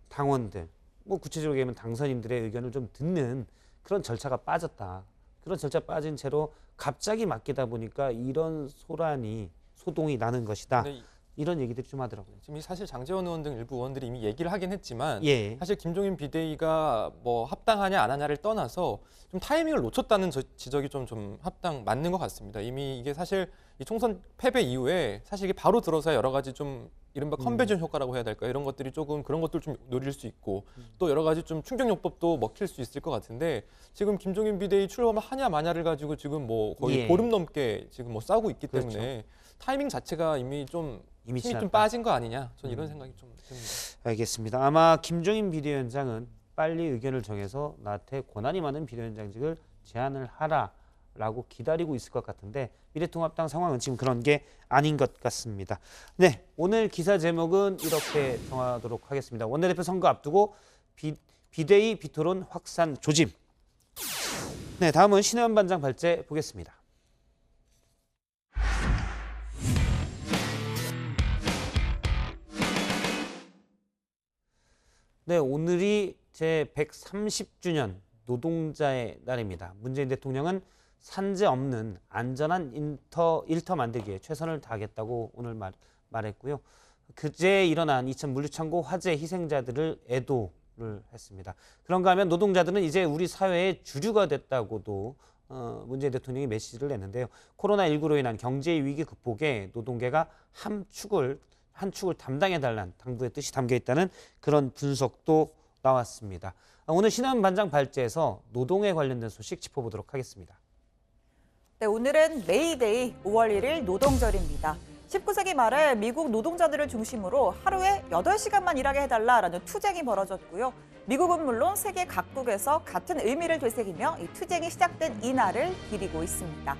당원들, 뭐 구체적으로 얘기하면 당선인들의 의견을 좀 듣는 그런 절차가 빠졌다. 그런 절차 빠진 채로 갑자기 맡기다 보니까 이런 소동이 나는 것이다. 이런 얘기들이 좀 하더라고요. 지금 사실 장제원 의원 등 일부 의원들이 이미 얘기를 하긴 했지만 예. 사실 김종인 비대위가 뭐 합당하냐 안 하냐를 떠나서 좀 타이밍을 놓쳤다는 지적이 좀 맞는 것 같습니다. 이미 이게 사실 이 총선 패배 이후에 사실 이게 바로 들어서 여러 가지 좀 이른바 컨베전 효과라고 해야 될까요? 이런 것들이 조금 그런 것들 좀 노릴 수 있고 또 여러 가지 좀 충격요법도 먹힐 수 있을 것 같은데 지금 김종인 비대위 출범을 하냐 마냐를 가지고 지금 뭐 거의 예. 보름 넘게 지금 뭐 싸우고 있기 그렇죠. 때문에 타이밍 자체가 이미 좀 힘이 좀 지났다. 빠진 거 아니냐? 저는 이런 생각이 좀 듭니다. 알겠습니다. 아마 김종인 비대위원장은 빨리 의견을 정해서 나한테 권한이 많은 비대위원장직을 제안을 하라라고 기다리고 있을 것 같은데 미래통합당 상황은 지금 그런 게 아닌 것 같습니다. 네, 오늘 기사 제목은 이렇게 정하도록 하겠습니다. 원내대표 선거 앞두고 비대위 비토론 확산 조짐. 네, 다음은 신혜원 반장 발제 보겠습니다. 네, 오늘이 제 130주년 노동자의 날입니다. 문재인 대통령은 산재 없는 안전한 일터 만들기에 최선을 다하겠다고 오늘 말했고요. 그제 일어난 이천 물류창고 화재 희생자들을 애도를 했습니다. 그런가 하면 노동자들은 이제 우리 사회의 주류가 됐다고도 문재인 대통령이 메시지를 냈는데요. 코로나19로 인한 경제 위기 극복에 노동계가 한 축을 담당해달라는 당부의 뜻이 담겨 있다는 그런 분석도 나왔습니다. 오늘 신혜원 반장 발제에서 노동에 관련된 소식 짚어보도록 하겠습니다. 네, 오늘은 메이데이 5월 1일 노동절입니다. 19세기 말에 미국 노동자들을 중심으로 하루에 8시간만 일하게 해달라라는 투쟁이 벌어졌고요. 미국은 물론 세계 각국에서 같은 의미를 되새기며 이 투쟁이 시작된 이날을 기리고 있습니다.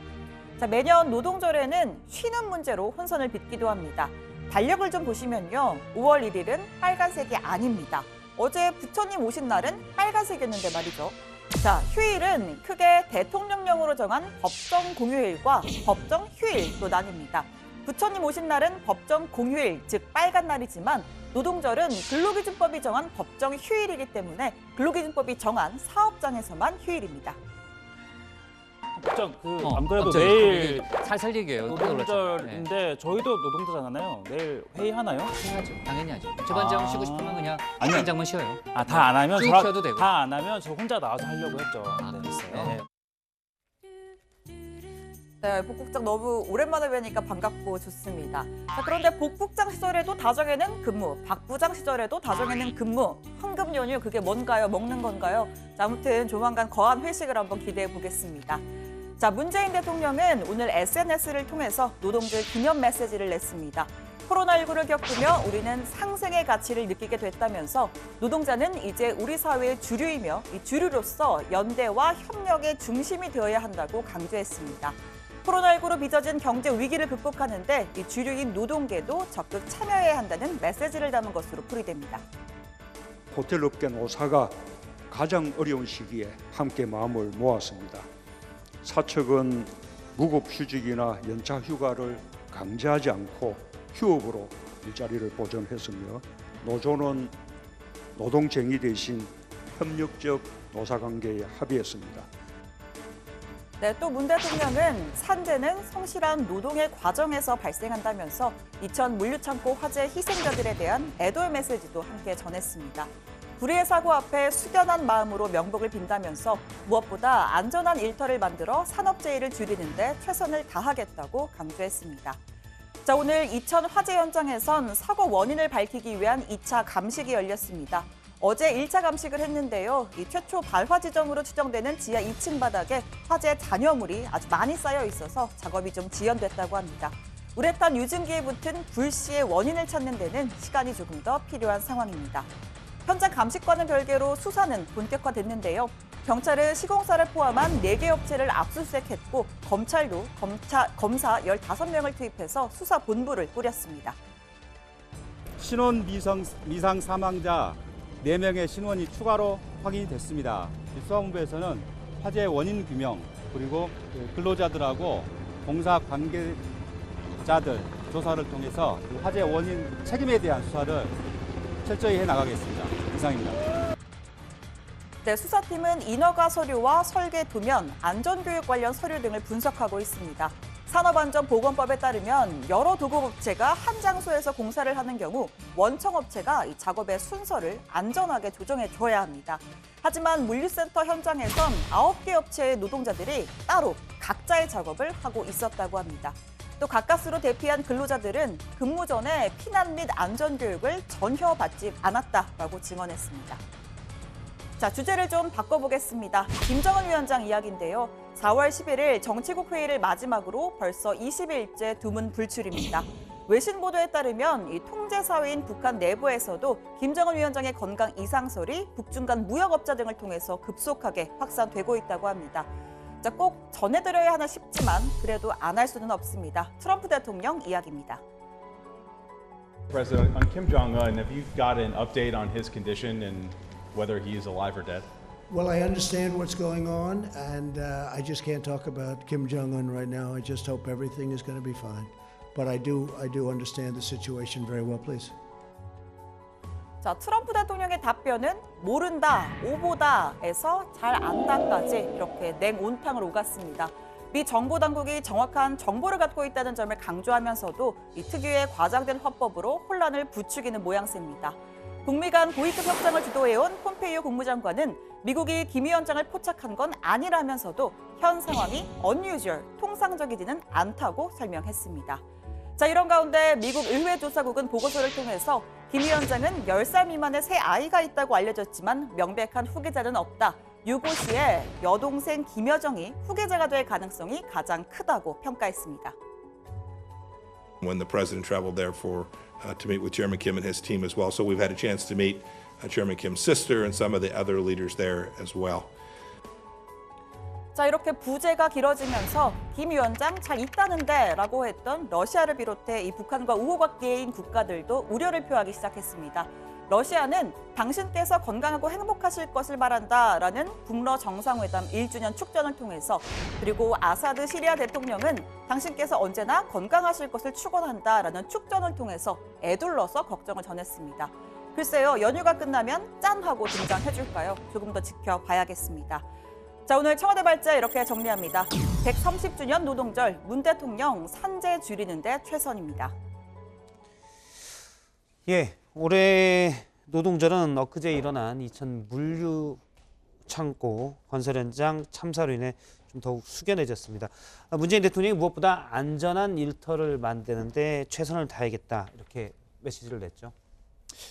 자, 매년 노동절에는 쉬는 문제로 혼선을 빚기도 합니다. 달력을 좀 보시면요. 5월 1일은 빨간색이 아닙니다. 어제 부처님 오신 날은 빨간색이었는데 말이죠. 자, 휴일은 크게 대통령령으로 정한 법정 공휴일과 법정 휴일로 나뉩니다. 부처님 오신 날은 법정 공휴일, 즉 빨간 날이지만 노동절은 근로기준법이 정한 법정 휴일이기 때문에 근로기준법이 정한 사업장에서만 휴일입니다. 안 그래도 갑자기 내일 살살 얘기해요. 노동절인데 저희도 노동자잖아요. 내일 회의하나요? 해야죠. 당연히 하죠. 제 반장 쉬고 싶으면 그냥 아니요. 반장만 쉬어요. 아, 다 안 하면 쭉 저랑- 쉬어도 되고. 다 안 하면 저 혼자 나와서 하려고 했죠. 됐어요. 네, 복국장 너무 오랜만에 뵈니까 반갑고 좋습니다. 자, 그런데 복국장 시절에도 다정에는 근무, 박부장 시절에도 다정에는 근무, 황금 연휴 그게 뭔가요? 먹는 건가요? 자, 아무튼 조만간 거한 회식을 한번 기대해 보겠습니다. 자, 문재인 대통령은 오늘 SNS를 통해서 노동절 기념 메시지를 냈습니다. 코로나19를 겪으며 우리는 상생의 가치를 느끼게 됐다면서 노동자는 이제 우리 사회의 주류이며 이 주류로서 연대와 협력의 중심이 되어야 한다고 강조했습니다. 코로나19로 빚어진 경제 위기를 극복하는데 이 주류인 노동계도 적극 참여해야 한다는 메시지를 담은 것으로 풀이됩니다. 호텔업계 노사가 가장 어려운 시기에 함께 마음을 모았습니다. 사측은 무급휴직이나 연차 휴가를 강제하지 않고 휴업으로 일자리를 보존했으며 노조는 노동쟁의 대신 협력적 노사관계에 합의했습니다. 네, 또 문 대통령은 산재는 성실한 노동의 과정에서 발생한다면서 이천 물류창고 화재 희생자들에 대한 애도의 메시지도 함께 전했습니다. 불의의 사고 앞에 숙연한 마음으로 명복을 빈다면서 무엇보다 안전한 일터를 만들어 산업재해를 줄이는 데 최선을 다하겠다고 강조했습니다. 자, 오늘 이천 화재 현장에선 사고 원인을 밝히기 위한 2차 감식이 열렸습니다. 어제 1차 감식을 했는데요. 이 최초 발화 지점으로 추정되는 지하 2층 바닥에 화재 잔여물이 아주 많이 쌓여 있어서 작업이 좀 지연됐다고 합니다. 우레탄 유증기에 붙은 불씨의 원인을 찾는 데는 시간이 조금 더 필요한 상황입니다. 현장 감식과는 별개로 수사는 본격화됐는데요. 경찰은 시공사를 포함한 4개 업체를 압수수색했고 검찰도 검사 15명을 투입해서 수사 본부를 꾸렸습니다. 신원 미상 사망자 4명의 신원이 추가로 확인이 됐습니다. 수사본부에서는 화재 원인 규명 그리고 근로자들하고 공사 관계자들 조사를 통해서 화재 원인 책임에 대한 수사를 철저히 해나가겠습니다. 이상입니다. 네, 수사팀은 인허가 서류와 설계 도면, 안전교육 관련 서류 등을 분석하고 있습니다. 산업안전보건법에 따르면 여러 도급업체가 한 장소에서 공사를 하는 경우 원청업체가 이 작업의 순서를 안전하게 조정해줘야 합니다. 하지만 물류센터 현장에선 9개 업체의 노동자들이 따로 각자의 작업을 하고 있었다고 합니다. 또 가까스로 대피한 근로자들은 근무 전에 피난 및 안전교육을 전혀 받지 않았다라고 증언했습니다. 자, 주제를 좀 바꿔보겠습니다. 김정은 위원장 이야기인데요. 4월 11일 정치국 회의를 마지막으로 벌써 20일째 두문 불출입니다. 외신 보도에 따르면 이 통제사회인 북한 내부에서도 김정은 위원장의 건강 이상설이 북중 간 무역업자 등을 통해서 급속하게 확산되고 있다고 합니다. 자, 꼭 전해드려야 하나 싶지만 그래도 안 할 수는 없습니다. 트럼프 대통령 이야기입니다. President, on Kim Jong-un, have you got an update on his condition and whether he is alive or dead? Well, I understand what's going on, and I just can't talk about Kim Jong-un right now. I just hope everything is going to be fine. But I do understand the situation very well, please. 자, 트럼프 대통령의 답변은 모른다, 오보다에서 잘 안다까지 이렇게 냉온탕을 오갔습니다. 미 정보당국이 정확한 정보를 갖고 있다는 점을 강조하면서도 이 특유의 과장된 화법으로 혼란을 부추기는 모양새입니다. 북미 간 고위급 협상을 주도해온 폼페이오 국무장관은 미국이 김 위원장을 포착한 건 아니라면서도 현 상황이 unusual, 통상적이지는 않다고 설명했습니다. 자, 이런 가운데 미국 의회 조사국은 보고서를 통해서 김 위원장은 10살 미만의 새 아이가 있다고 알려졌지만 명백한 후계자는 없다. 유고 씨의 여동생 김여정이 후계자가 될 가능성이 가장 크다고 평가했습니다. When the president traveled there to meet with Chairman Kim and his team as well, so we've had a chance to meet Chairman Kim's sister and some of the other leaders there as well. 자, 이렇게 부재가 길어지면서 김 위원장 잘 있다는데 라고 했던 러시아를 비롯해 이 북한과 우호관계인 국가들도 우려를 표하기 시작했습니다. 러시아는 당신께서 건강하고 행복하실 것을 바란다라는 북러 정상회담 1주년 축전을 통해서, 그리고 아사드 시리아 대통령은 당신께서 언제나 건강하실 것을 축원한다라는 축전을 통해서 애둘러서 걱정을 전했습니다. 글쎄요, 연휴가 끝나면 짠하고 등장해줄까요? 조금 더 지켜봐야겠습니다. 자, 오늘 청와대 발제 이렇게 정리합니다. 130주년 노동절, 문 대통령 산재 줄이는데 최선입니다. 예, 올해 노동절은 엊그제 일어난 이천 물류 창고 건설 현장 참사로 인해 좀 더욱 숙연해졌습니다. 문재인 대통령이 무엇보다 안전한 일터를 만드는데 최선을 다하겠다 이렇게 메시지를 냈죠.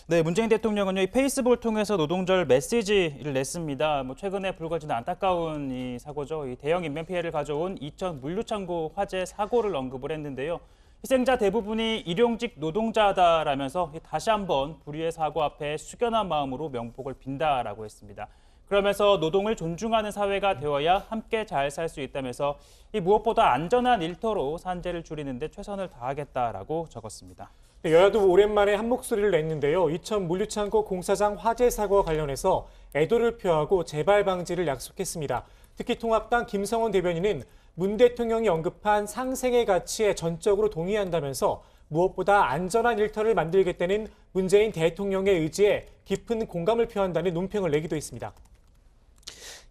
네, 문재인 대통령은요, 이 페이스북을 통해서 노동절 메시지를 냈습니다. 최근에 불거진 안타까운 이 사고죠. 이 대형 인명 피해를 가져온 이천 물류창고 화재 사고를 언급을 했는데요. 희생자 대부분이 일용직 노동자다라면서 다시 한번 불의의 사고 앞에 숙연한 마음으로 명복을 빈다라고 했습니다. 그러면서 노동을 존중하는 사회가 되어야 함께 잘 살 수 있다면서 이 무엇보다 안전한 일터로 산재를 줄이는 데 최선을 다하겠다라고 적었습니다. 여야도 오랜만에 한 목소리를 냈는데요. 이천 물류창고 공사장 화재 사고와 관련해서 애도를 표하고 재발 방지를 약속했습니다. 특히 통합당 김성원 대변인은 문 대통령이 언급한 상생의 가치에 전적으로 동의한다면서 무엇보다 안전한 일터를 만들겠다는 문재인 대통령의 의지에 깊은 공감을 표한다는 논평을 내기도 했습니다.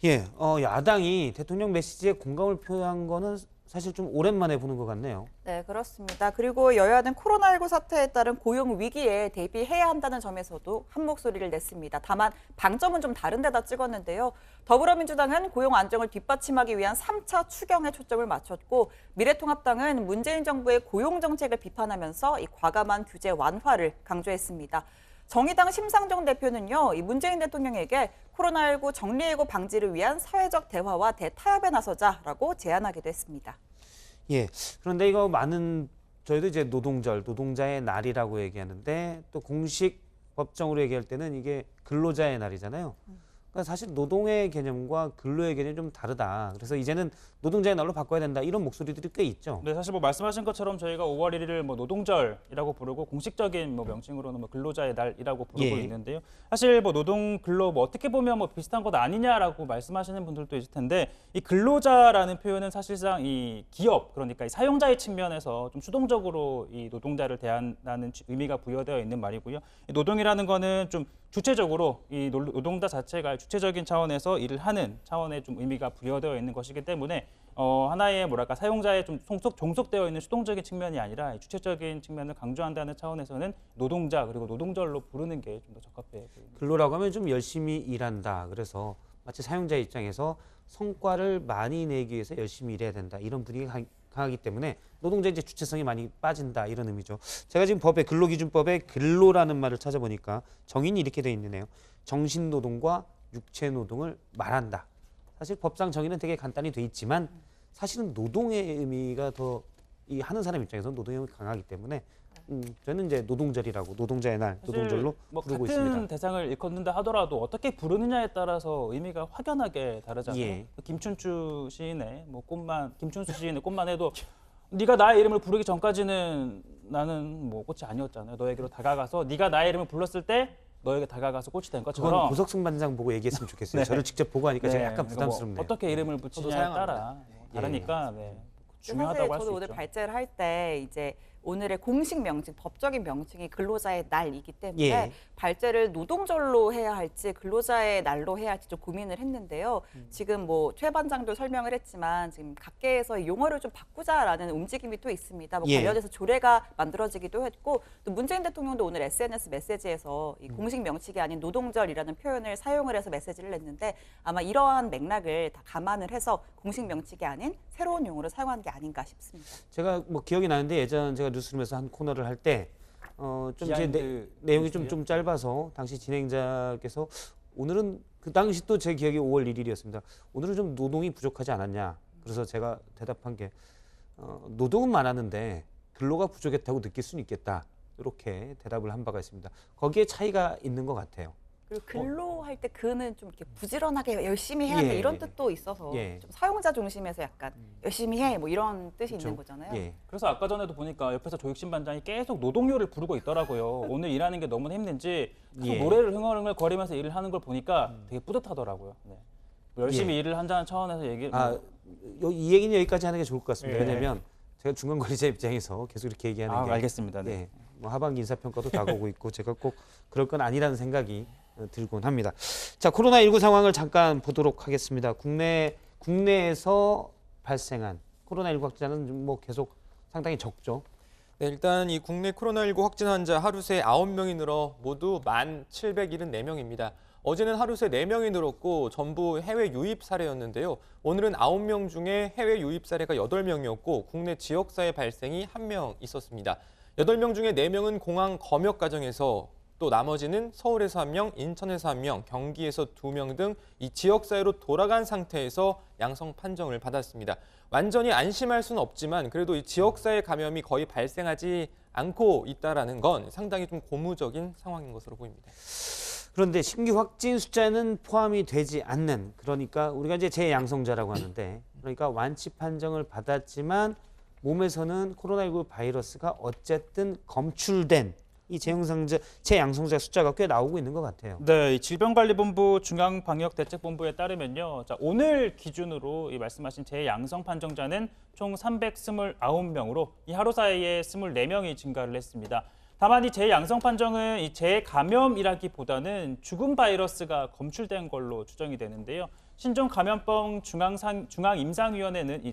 예, 야당이 대통령 메시지에 공감을 표한 거는 사실 좀 오랜만에 보는 것 같네요. 네, 그렇습니다. 그리고 여야는 코로나19 사태에 따른 고용 위기에 대비해야 한다는 점에서도 한 목소리를 냈습니다. 다만 방점은 좀 다른 데다 찍었는데요. 더불어민주당은 고용 안정을 뒷받침하기 위한 3차 추경에 초점을 맞췄고, 미래통합당은 문재인 정부의 고용 정책을 비판하면서 이 과감한 규제 완화를 강조했습니다. 정의당 심상정 대표는요, 이 문재인 대통령에게 코로나19 정리해고 방지를 위한 사회적 대화와 대타협에 나서자라고 제안하기도 했습니다. 예, 그런데 이거 저희도 이제 노동절, 노동자의 날이라고 얘기하는데 또 공식 법정으로 얘기할 때는 이게 근로자의 날이잖아요. 그러니까 사실 노동의 개념과 근로의 개념이 좀 다르다. 그래서 이제는 노동자의 날로 바꿔야 된다. 이런 목소리들이 꽤 있죠. 네, 사실 말씀하신 것처럼 저희가 5월 1일을 노동절이라고 부르고 공식적인 명칭으로는 글로자의 날이라고 부르고 있는데요. 사실 노동 근로 어떻게 보면 비슷한 것 아니냐라고 말씀하시는 분들도 있을 텐데, 이 근로자라는 표현은 사실상 이 기업, 그러니까 이 사용자의 측면에서 좀 수동적으로 이 노동자를 대한다는 의미가 부여되어 있는 말이고요. 이 노동이라는 거는 좀 주체적으로 이 노동자 자체가 주체적인 차원에서 일을 하는 차원에 좀 의미가 부여되어 있는 것이기 때문에 하나의 뭐랄까 사용자의 좀 종속되어 있는 수동적인 측면이 아니라 주체적인 측면을 강조한다는 차원에서는 노동자 그리고 노동절로 부르는 게 좀 더 적합해 보입니다. 근로라고 하면 좀 열심히 일한다. 그래서 마치 사용자 입장에서 성과를 많이 내기 위해서 열심히 일해야 된다. 이런 분위기가 강하기 때문에 노동자의 이제 주체성이 많이 빠진다. 이런 의미죠. 제가 지금 근로기준법에 근로라는 말을 찾아보니까 정의는 이렇게 되어 있네요. 정신노동과 육체노동을 말한다. 사실 법상 정의는 되게 간단히 돼 있지만 사실은 노동의 의미가 더 이 하는 사람 입장에서는 노동의 의미가 강하기 때문에 저는 이제 노동절이라고 노동자의 날, 노동절로 뭐 부르고 같은 있습니다. 대상을 일컫는다 하더라도 어떻게 부르느냐에 따라서 의미가 확연하게 다르잖아요. 예. 김춘수 시인의 김춘수 시인의 꽃만 해도 네가 나의 이름을 부르기 전까지는 나는 뭐 꽃이 아니었잖아요. 너에게로 다가가서 네가 나의 이름을 불렀을 때 너에게 다가가서 꽃이 된 것처럼. 그건 고석승 반장 보고 얘기했으면 좋겠어요. 네. 저를 직접 보고 하니까 제가 약간 그러니까 뭐 부담스럽네요. 어떻게 이름을 붙이냐에 따라 다르니까 중요하다고 할 사실 수 저도 오늘 있죠. 발제를 할 때 이제 오늘의 공식 명칭, 법적인 명칭이 근로자의 날이기 때문에 예. 발제를 노동절로 해야 할지 근로자의 날로 해야 할지 좀 고민을 했는데요. 지금 뭐 최 반장도 설명을 했지만 지금 각계에서 용어를 좀 바꾸자라는 움직임이 또 있습니다. 뭐 예. 관련해서 조례가 만들어지기도 했고 또 문재인 대통령도 오늘 SNS 메시지에서 이 공식 명칭이 아닌 노동절이라는 표현을 사용을 해서 메시지를 냈는데 아마 이러한 맥락을 다 감안을 해서 공식 명칭이 아닌 새로운 용어를 사용한 게 아닌가 싶습니다. 제가 뭐 기억이 나는데 예전 제가 뉴스룸에서 한 코너를 할 때 좀 제 내용이 좀 짧아서 당시 진행자께서 오늘은 그 당시 또 제 기억이 5월 1일이었습니다. 오늘은 좀 노동이 부족하지 않았냐. 그래서 제가 대답한 게 노동은 많았는데 근로가 부족했다고 느낄 수는 있겠다. 이렇게 대답을 한 바가 있습니다. 거기에 차이가 있는 것 같아요. 그리고 근로할 때 그는 좀 이렇게 부지런하게 열심히 해야 돼 이런 뜻도 있어서 좀 사용자 중심에서 약간 열심히 해 뭐 이런 뜻이 있는 거잖아요. 그래서 아까 전에도 보니까 옆에서 조익신 반장이 계속 노동요를 부르고 있더라고요. 오늘 일하는 게 너무 힘든지 계속 노래를 흥얼흥얼 거리면서 일을 하는 걸 보니까 되게 뿌듯하더라고요. 네. 열심히 일을 한다는 차원에서 이 얘기는 여기까지 하는 게 좋을 것 같습니다. 왜냐하면 제가 중간 관리자 입장에서 계속 이렇게 얘기하는 게 알겠습니다. 네. 뭐 하반기 인사평가도 다가오고 있고 제가 꼭 그럴 건 아니라는 생각이 들곤 합니다. 자, 코로나19 상황을 잠깐 보도록 하겠습니다. 국내에서 발생한 코로나19 확진자는 뭐 계속 상당히 적죠. 네, 일단 이 국내 코로나19 확진 환자 하루 새 9명이 늘어 모두 1,774명입니다. 어제는 하루 새 4명이 늘었고 전부 해외 유입 사례였는데요. 오늘은 9명 중에 해외 유입 사례가 8명이었고 국내 지역사회 발생이 1명 있었습니다. 8명 중에 4명은 공항 검역 과정에서 또 나머지는 서울에서 1명, 인천에서 1명, 경기에서 2명 등 이 지역사회로 돌아간 상태에서 양성 판정을 받았습니다. 완전히 안심할 수는 없지만 그래도 이 지역사회 감염이 거의 발생하지 않고 있다는 건 상당히 좀 고무적인 상황인 것으로 보입니다. 그런데 신규 확진 숫자는 포함이 되지 않는, 그러니까 우리가 이제 재양성자라고 하는데, 그러니까 완치 판정을 받았지만 몸에서는 코로나19 바이러스가 어쨌든 검출된 이 재양성자 숫자가 꽤 나오고 있는 것 같아요. 네, 질병관리본부 중앙방역대책본부에 따르면요, 오늘 기준으로 이 말씀하신 재양성 판정자는 총 329명으로 이 하루 사이에 24명이 증가를 했습니다. 다만 이 재양성 판정은 이 재감염이라기보다는 죽은 바이러스가 검출된 걸로 추정이 되는데요. 신종감염병 중앙임상위원회는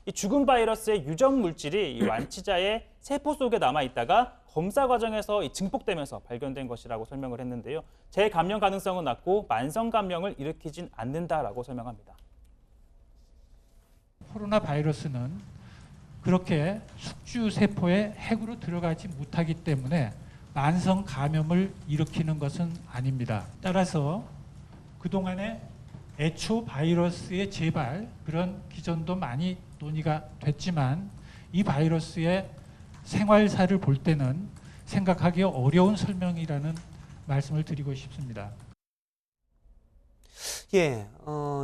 이 죽은 바이러스의 유전 물질이 이 완치자의 세포 속에 남아 있다가 검사 과정에서 증폭되면서 발견된 것이라고 설명을 했는데요. 재감염 가능성은 낮고 만성 감염을 일으키진 않는다라고 설명합니다. 코로나 바이러스는 그렇게 숙주 세포의 핵으로 들어가지 못하기 때문에 만성 감염을 일으키는 것은 아닙니다. 따라서 그동안에 애초 바이러스의 재발 그런 기전도 많이 논의가 됐지만 이 바이러스의 생활사를 볼 때는 생각하기 어려운 설명이라는 말씀을 드리고 싶습니다.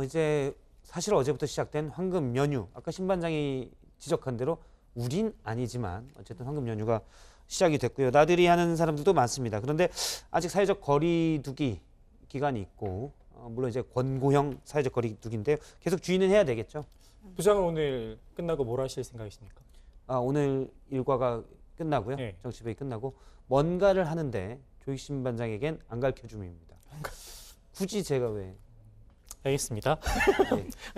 이제 사실 어제부터 시작된 황금 연휴, 아까 신 반장이 지적한 대로 우린 아니지만 어쨌든 황금 연휴가 시작이 됐고요. 나들이 하는 사람들도 많습니다. 그런데 아직 사회적 거리두기 기간이 있고 물론 이제 권고형 사회적 거리두기인데요. 계속 주의는 해야 되겠죠. 부장은 오늘 끝나고 뭘 하실 생각이십니까? 오늘 일과가 끝나고요. 정치회의 끝나고 뭔가를 하는데 조익신 반장에겐 안 가르쳐줌입니다. 굳이 제가 왜? 알겠습니다.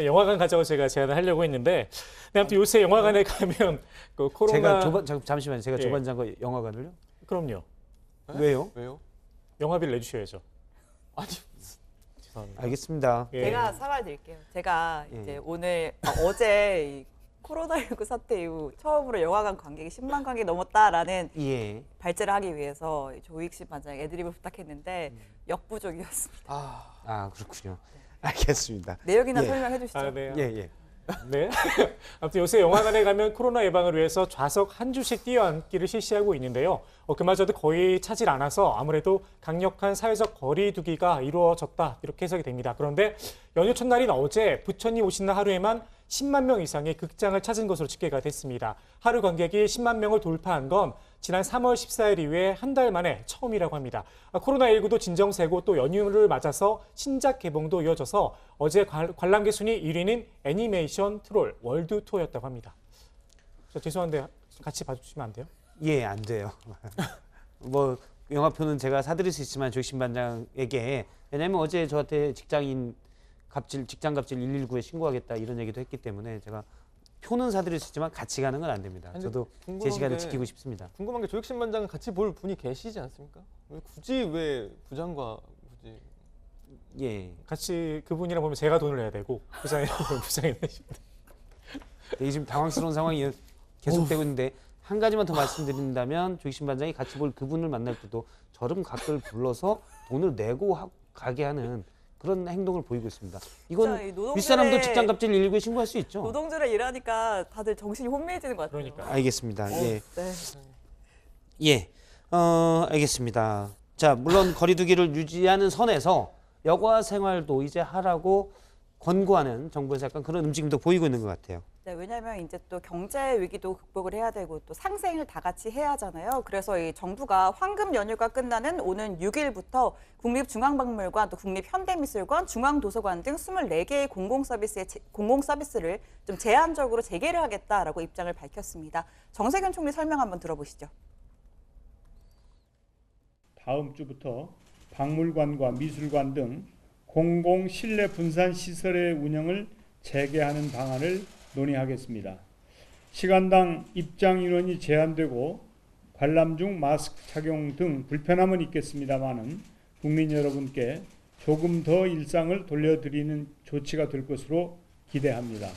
영화관 가자고 제가 제안을 하려고 했는데, 근데 아무튼 요새 영화관에 가면 그 코로나 잠시만요. 제가 예. 조반장과 영화관을요? 그럼요. 왜요? 왜요? 영화비를 내주셔야죠. 아니 죄송합니다. 알겠습니다. 예. 제가 사과드릴게요. 제가 예. 이제 오늘 어제 이 코로나19 사태 이후 처음으로 영화관 관객이 10만 관객이 넘었다라는 예. 발제를 하기 위해서 조익신 반장 애드립을 부탁했는데 역부족이었습니다. 아 그렇군요. 알겠습니다. 내역이나 예. 설명해 주시죠. 아, 네. 예. 네. 아무튼 요새 영화관에 가면 코로나 예방을 위해서 좌석 한 줄씩 띄어앉기를 실시하고 있는데요. 그마저도 거의 차질 않아서 아무래도 강력한 사회적 거리 두기가 이루어졌다 이렇게 해석이 됩니다. 그런데 연휴 첫날인 어제 부처님 오신 날 하루에만 10만 명 이상의 극장을 찾은 것으로 집계가 됐습니다. 하루 관객이 10만 명을 돌파한 건 지난 3월 14일 이후에 한 달 만에 처음이라고 합니다. 코로나19도 진정세고 또 연휴를 맞아서 신작 개봉도 이어져서 어제 관람객 순위 1위는 애니메이션 트롤 월드 투어였다고 합니다. 저 죄송한데 같이 봐주시면 안 돼요? 예, 안 돼요. 뭐 영화표는 제가 사드릴 수 있지만 조익신 반장에게, 왜냐하면 어제 저한테 직장 갑질 119에 신고하겠다 이런 얘기도 했기 때문에 제가 표는 사드릴 수 있지만 같이 가는 건 안 됩니다. 저도 제 시간을 지키고 싶습니다. 궁금한 게 조익신 반장은 같이 볼 분이 계시지 않습니까? 왜 부장과 굳이? 예. 같이 그분이랑 보면 제가 돈을 내야 되고 부장이랑 보면 부장이 내십니다. 이게 지금 당황스러운 상황이 계속되고 있는데 한 가지만 더 말씀드린다면 조익신 반장이 같이 볼 그분을 만날 때도 저름 각을 불러서 돈을 내고 가게 하는 그런 행동을 보이고 있습니다. 이건 윗사람도 직장 갑질 119에 신고할 수 있죠. 노동절에 일하니까 다들 정신이 혼미해지는 것 같아요. 그러니까. 알겠습니다. 예. 네. 예. 알겠습니다. 자, 물론 거리두기를 유지하는 선에서 여가 생활도 이제 하라고 권고하는 정부에서 약간 그런 움직임도 보이고 있는 것 같아요. 네, 왜냐하면 이제 또 경제 위기도 극복을 해야 되고 또 상생을 다 같이 해야 하잖아요. 그래서 이 정부가 황금 연휴가 끝나는 오는 6일부터 국립중앙박물관, 또 국립현대미술관, 중앙도서관 등 24개의 공공서비스를 좀 제한적으로 재개를 하겠다라고 입장을 밝혔습니다. 정세균 총리 설명 한번 들어보시죠. 다음 주부터 박물관과 미술관 등 공공 실내 분산 시설의 운영을 재개하는 방안을 논의하겠습니다. 시간당 입장 인원이 제한되고 관람 중 마스크 착용 등 불편함은 있겠습니다마는 국민 여러분께 조금 더 일상을 돌려드리는 조치가 될 것으로 기대합니다.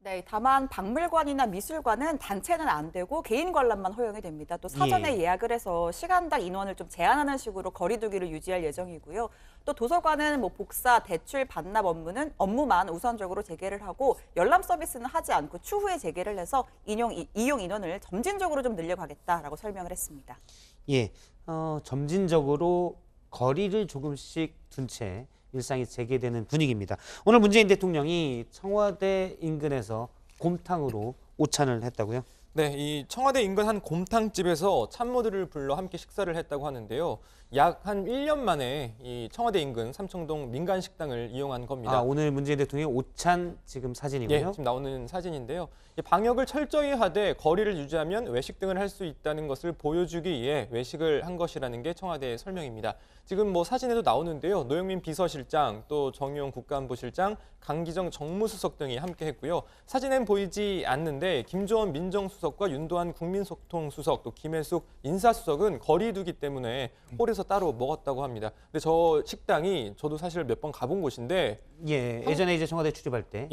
네, 다만 박물관이나 미술관은 단체는 안 되고 개인 관람만 허용이 됩니다. 또 사전에 예약을 해서 시간당 인원을 좀 제한하는 식으로 거리두기를 유지할 예정이고요. 또 도서관은 뭐 복사, 대출, 반납 업무만 우선적으로 재개를 하고 열람 서비스는 하지 않고 추후에 재개를 해서 이용 인원을 점진적으로 좀 늘려가겠다라고 설명을 했습니다. 예, 점진적으로 거리를 조금씩 둔 채 일상이 재개되는 분위기입니다. 오늘 문재인 대통령이 청와대 인근에서 곰탕으로 오찬을 했다고요? 네, 이 청와대 인근 한 곰탕집에서 참모들을 불러 함께 식사를 했다고 하는데요. 약 한 1년 만에 이 청와대 인근 삼청동 민간 식당을 이용한 겁니다. 오늘 문재인 대통령의 오찬 지금 사진이고요. 예, 지금 나오는 사진인데요. 방역을 철저히 하되 거리를 유지하면 외식 등을 할 수 있다는 것을 보여주기 위해 외식을 한 것이라는 게 청와대의 설명입니다. 지금 뭐 사진에도 나오는데요. 노영민 비서실장, 또 정의용 국가안보실장, 강기정 정무수석 등이 함께 했고요. 사진엔 보이지 않는데 김조원 민정수석과 윤도한 국민소통수석, 또 김혜숙 인사수석은 거리두기 때문에 홀에서 따로 먹었다고 합니다. 근데 저 식당이 저도 사실 몇 번 가본 곳인데 예, 예전에 이제 청와대 출입할 때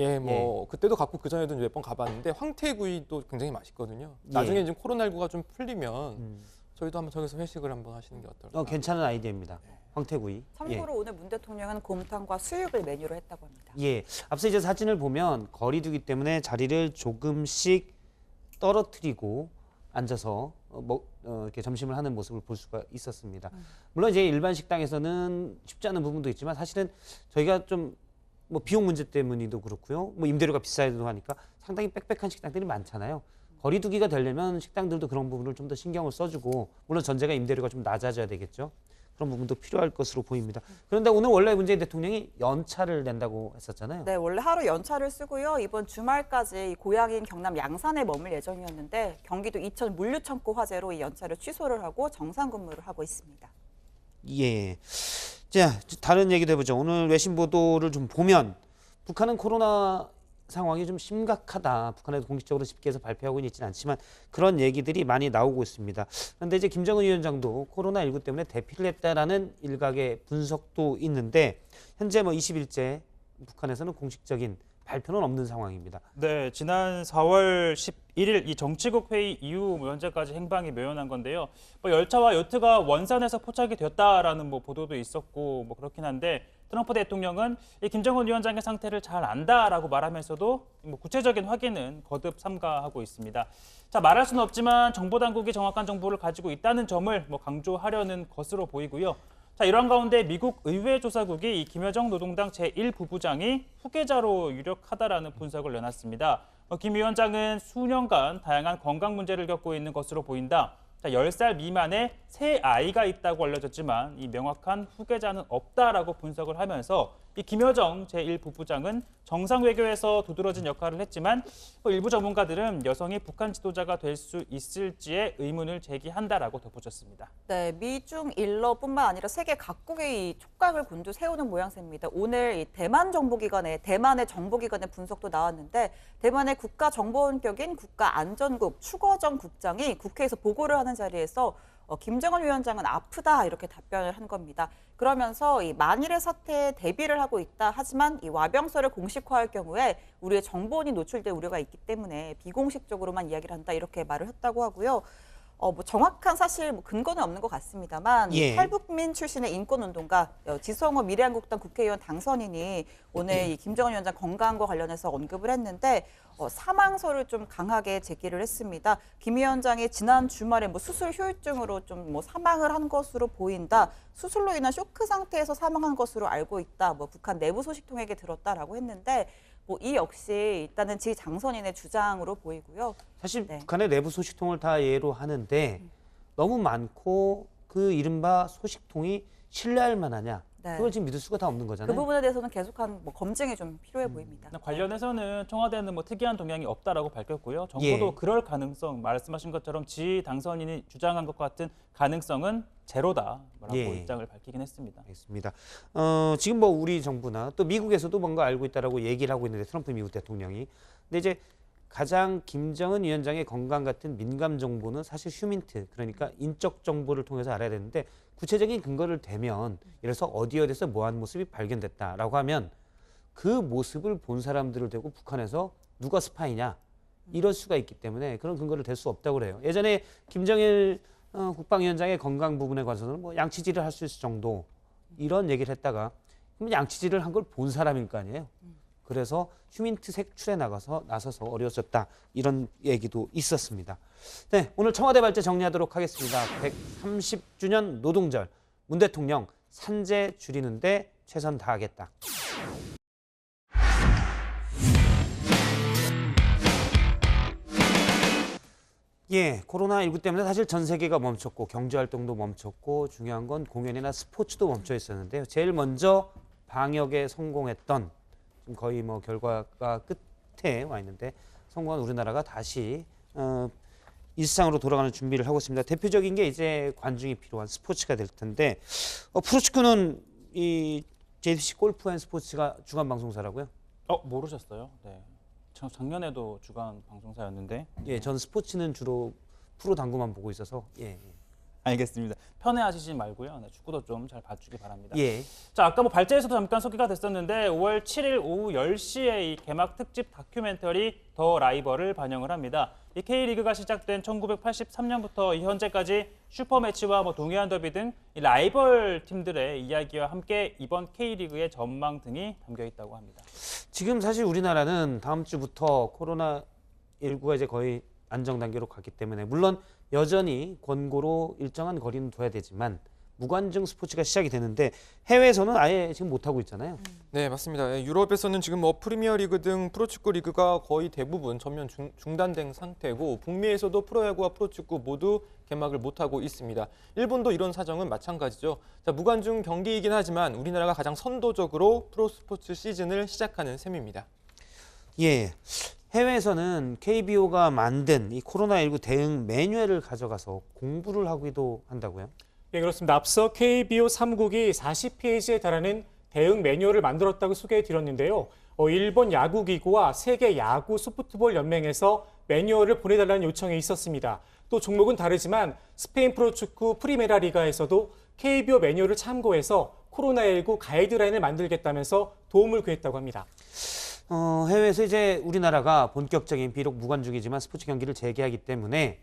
그때도 갔고 그 전에도 몇 번 가봤는데 황태구이도 굉장히 맛있거든요. 나중에 지금 코로나19가 좀 풀리면 저희도 한번 저기서 회식을 한번 하시는 게 어떨까? 괜찮은 아이디어입니다. 황태구이. 참고로 오늘 문 대통령은 곰탕과 수육을 메뉴로 했다고 합니다. 예, 앞서 이제 사진을 보면 거리두기 때문에 자리를 조금씩 떨어뜨리고 앉아서 이렇게 점심을 하는 모습을 볼 수가 있었습니다. 물론 이제 일반 식당에서는 쉽지 않은 부분도 있지만 사실은 저희가 좀 뭐 비용 문제 때문이도 그렇고요. 뭐 임대료가 비싸기도 하니까 상당히 빽빽한 식당들이 많잖아요. 거리두기가 되려면 식당들도 그런 부분을 좀 더 신경을 써주고, 물론 전제가 임대료가 좀 낮아져야 되겠죠. 그런 부분도 필요할 것으로 보입니다. 그런데 오늘 원래 문재인 대통령이 연차를 낸다고 했었잖아요. 네, 원래 하루 연차를 쓰고요. 이번 주말까지 고향인 경남 양산에 머물 예정이었는데 경기도 이천 물류창고 화재로 이 연차를 취소를 하고 정상 근무를 하고 있습니다. 예. 자, 다른 얘기도 해보죠. 오늘 외신 보도를 좀 보면 북한은 코로나 상황이 좀 심각하다. 북한에도 공식적으로 집계해서 발표하고는 있지는 않지만 그런 얘기들이 많이 나오고 있습니다. 그런데 이제 김정은 위원장도 코로나19 때문에 대피를 했다라는 일각의 분석도 있는데 현재 뭐 20일째 북한에서는 공식적인 발표는 없는 상황입니다. 네, 지난 4월 11일 이 정치국 회의 이후 현재까지 행방이 묘연한 건데요. 뭐 열차와 요트가 원산에서 포착이 됐다라는 뭐 보도도 있었고 뭐 그렇긴 한데 트럼프 대통령은 이 김정은 위원장의 상태를 잘 안다라고 말하면서도 뭐 구체적인 확인은 거듭 삼가하고 있습니다. 자, 말할 수는 없지만 정보 당국이 정확한 정보를 가지고 있다는 점을 뭐 강조하려는 것으로 보이고요. 자, 이런 가운데 미국 의회 조사국이 이 김여정 노동당 제1부부장이 후계자로 유력하다라는 분석을 내놨습니다. 김 위원장은 수년간 다양한 건강 문제를 겪고 있는 것으로 보인다. 자, 10살 미만의 세 아이가 있다고 알려졌지만 이 명확한 후계자는 없다라고 분석을 하면서 이 김여정 제1부부장은 정상 외교에서 두드러진 역할을 했지만 일부 전문가들은 여성이 북한 지도자가 될 수 있을지에 의문을 제기한다라고 덧붙였습니다. 네, 미중 일러뿐만 아니라 세계 각국의 이 촉각을 곤두세우는 모양새입니다. 오늘 이 대만의 정보기관의 분석도 나왔는데 대만의 국가정보원격인 국가안전국 추거정 국장이 국회에서 보고를 하는 자리에서 김정은 위원장은 아프다 이렇게 답변을 한 겁니다. 그러면서 이 만일의 사태에 대비를 하고 있다. 하지만 이 와병설을 공식화할 경우에 우리의 정보원이 노출될 우려가 있기 때문에 비공식적으로만 이야기를 한다 이렇게 말을 했다고 하고요. 뭐 정확한 사실 근거는 없는 것 같습니다만 예. 탈북민 출신의 인권운동가 지성호 미래한국당 국회의원 당선인이 오늘 이 김정은 위원장 건강과 관련해서 언급을 했는데 사망설을 좀 강하게 제기를 했습니다. 김 위원장이 지난 주말에 수술 후유증으로 좀 사망을 한 것으로 보인다. 수술로 인한 쇼크 상태에서 사망한 것으로 알고 있다. 북한 내부 소식통에게 들었다라고 했는데 이 역시 일단은 지 당선인의 주장으로 보이고요. 사실 북한의 내부 소식통을 다 예로 하는데 너무 많고 그 이른바 소식통이 신뢰할 만하냐. 네. 그걸 지금 믿을 수가 다 없는 거잖아요. 그 부분에 대해서는 계속한 검증이 좀 필요해 보입니다. 관련해서는 청와대는 특이한 동향이 없다라고 밝혔고요. 정부도 예. 그럴 가능성, 말씀하신 것처럼 지 당선인이 주장한 것 같은 가능성은 제로다라고 예. 입장을 밝히긴 했습니다. 알겠습니다. 지금 우리 정부나 또 미국에서도 뭔가 알고 있다라고 얘기를 하고 있는데 트럼프 미국 대통령이. 근데 이제 가장 김정은 위원장의 건강 같은 민감 정보는 사실 휴민트, 그러니까 인적 정보를 통해서 알아야 되는데 구체적인 근거를 대면 예를 들어서 어디에서 뭐한 모습이 발견됐다라고 하면 그 모습을 본 사람들을 대고 북한에서 누가 스파이냐 이럴 수가 있기 때문에 그런 근거를 댈 수 없다고 그래요. 예전에 김정일 국방위원장의 건강 부분에 관해서는 양치질을 할 수 있을 정도 이런 얘기를 했다가 그럼 양치질을 한 걸 본 사람일 거 아니에요. 그래서 휴민트 색출에 나서서 어려웠었다 이런 얘기도 있었습니다. 네, 오늘 청와대 발제 정리하도록 하겠습니다. 130주년 노동절, 문 대통령 산재 줄이는데 최선 다하겠다. 예, 코로나19 때문에 사실 전 세계가 멈췄고 경제활동도 멈췄고 중요한 건 공연이나 스포츠도 멈춰 있었는데요. 제일 먼저 방역에 성공했던 거의 결과가 끝에 와 있는데 성공한 우리나라가 다시 일상으로 돌아가는 준비를 하고 있습니다. 대표적인 게 이제 관중이 필요한 스포츠가 될 텐데 프로축구는 이 JTBC 골프 앤 스포츠가 주간 방송사라고요? 모르셨어요? 네. 작년에도 주간 방송사였는데. 예, 전 스포츠는 주로 프로 당구만 보고 있어서 예. 알겠습니다. 편애하시지 말고요. 네, 축구도 좀 잘 봐주기 바랍니다. 예. 자, 아까 발제에서도 잠깐 소개가 됐었는데 5월 7일 오후 10시에 이 개막 특집 다큐멘터리 더 라이벌을 반영을 합니다. 이 K리그가 시작된 1983년부터 현재까지 슈퍼매치와 동해안 더비 등 이 라이벌 팀들의 이야기와 함께 이번 K리그의 전망 등이 담겨 있다고 합니다. 지금 사실 우리나라는 다음 주부터 코로나19가 이제 거의 안정 단계로 갔기 때문에 물론 여전히 권고로 일정한 거리는 둬야 되지만 무관중 스포츠가 시작이 되는데 해외에서는 아예 지금 못 하고 있잖아요. 네, 맞습니다. 예, 유럽에서는 지금 뭐 프리미어리그 등 프로축구 리그가 거의 대부분 전면 중단된 상태고 북미에서도 프로야구와 프로축구 모두 개막을 못하고 있습니다. 일본도 이런 사정은 마찬가지죠. 자, 무관중 경기이긴 하지만 우리나라가 가장 선도적으로 프로스포츠 시즌을 시작하는 셈입니다. 예, 해외에서는 KBO가 만든 이 코로나19 대응 매뉴얼을 가져가서 공부를 하기도 한다고요? 예, 그렇습니다. 앞서 KBO 3국이 40페이지에 달하는 대응 매뉴얼을 만들었다고 소개해드렸는데요. 일본 야구기구와 세계 야구 소프트볼 연맹에서 매뉴얼을 보내달라는 요청이 있었습니다. 또 종목은 다르지만 스페인 프로축구 프리메라 리가에서도 KBO 매뉴얼을 참고해서 코로나19 가이드라인을 만들겠다면서 도움을 구했다고 합니다. 해외에서 이제 우리나라가 본격적인 비록 무관중이지만 스포츠 경기를 재개하기 때문에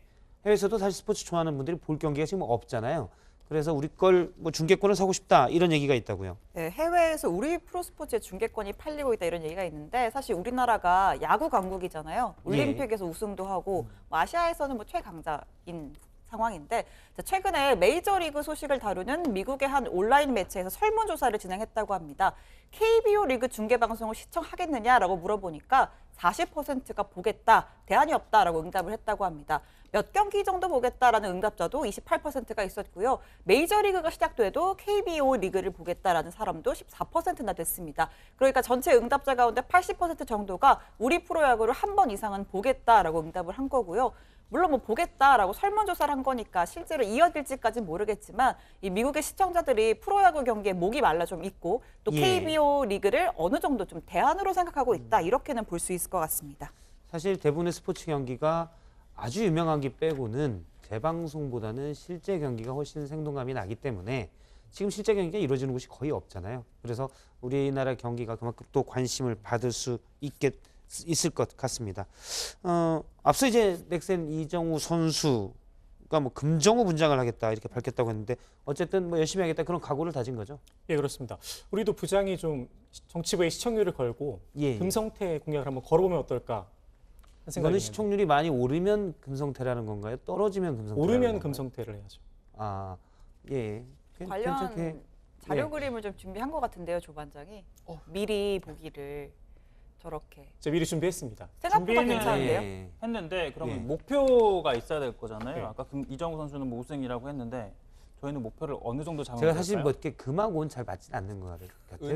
해외에서도 사실 스포츠 좋아하는 분들이 볼 경기가 지금 없잖아요. 그래서 우리 걸 뭐 중계권을 사고 싶다 이런 얘기가 있다고요. 네, 해외에서 우리 프로스포츠의 중계권이 팔리고 있다 이런 얘기가 있는데 사실 우리나라가 야구 강국이잖아요. 올림픽에서 우승도 하고 뭐 아시아에서는 뭐 최강자인 상황인데 최근에 메이저리그 소식을 다루는 미국의 한 온라인 매체에서 설문조사를 진행했다고 합니다. KBO 리그 중계방송을 시청하겠느냐라고 물어보니까 40%가 보겠다, 대안이 없다라고 응답을 했다고 합니다. 몇 경기 정도 보겠다라는 응답자도 28%가 있었고요. 메이저리그가 시작돼도 KBO 리그를 보겠다라는 사람도 14%나 됐습니다. 그러니까 전체 응답자 가운데 80% 정도가 우리 프로야구를 한 번 이상은 보겠다라고 응답을 한 거고요. 물론 뭐 보겠다라고 설문조사를 한 거니까 실제로 이어질지까지는 모르겠지만 이 미국의 시청자들이 프로야구 경기에 목이 말라 좀 있고 또 KBO 리그를 어느 정도 좀 대안으로 생각하고 있다 이렇게는 볼 수 있을 것 같습니다. 사실 대부분의 스포츠 경기가 아주 유명한 게 빼고는 재방송보다는 실제 경기가 훨씬 생동감이 나기 때문에 지금 실제 경기가 이루어지는 곳이 거의 없잖아요. 그래서 우리나라 경기가 그만큼 또 관심을 받을 수 있을 것 같습니다. 앞서 이제 넥센 이정우 선수가 뭐 금정우 분장을 하겠다 이렇게 밝혔다고 했는데 어쨌든 뭐 열심히 하겠다 그런 각오를 다진 거죠. 예, 그렇습니다. 우리도 부장이 좀 정치부의 시청률을 걸고 금성태 공약을 한번 걸어보면 어떨까? 이거는 시청률이 많이 오르면 금성태라는 건가요? 떨어지면 금성태? 오르면 금성태를 해야죠. 아, 예. 관련 자료 그림을 좀 준비한 것 같은데요, 조 반장이. 미리 보기를 저렇게. 제가 미리 준비했습니다. 생각보다 괜찮은데요? 했는데 그럼 네. 목표가 있어야 될 거잖아요. 네. 아까 이정우 선수는 뭐 우승이라고 했는데 저희는 목표를 어느 정도 잡은 제가 걸까요? 사실 뭐 이렇게 금하고는 잘 맞진 않는 것 같아요.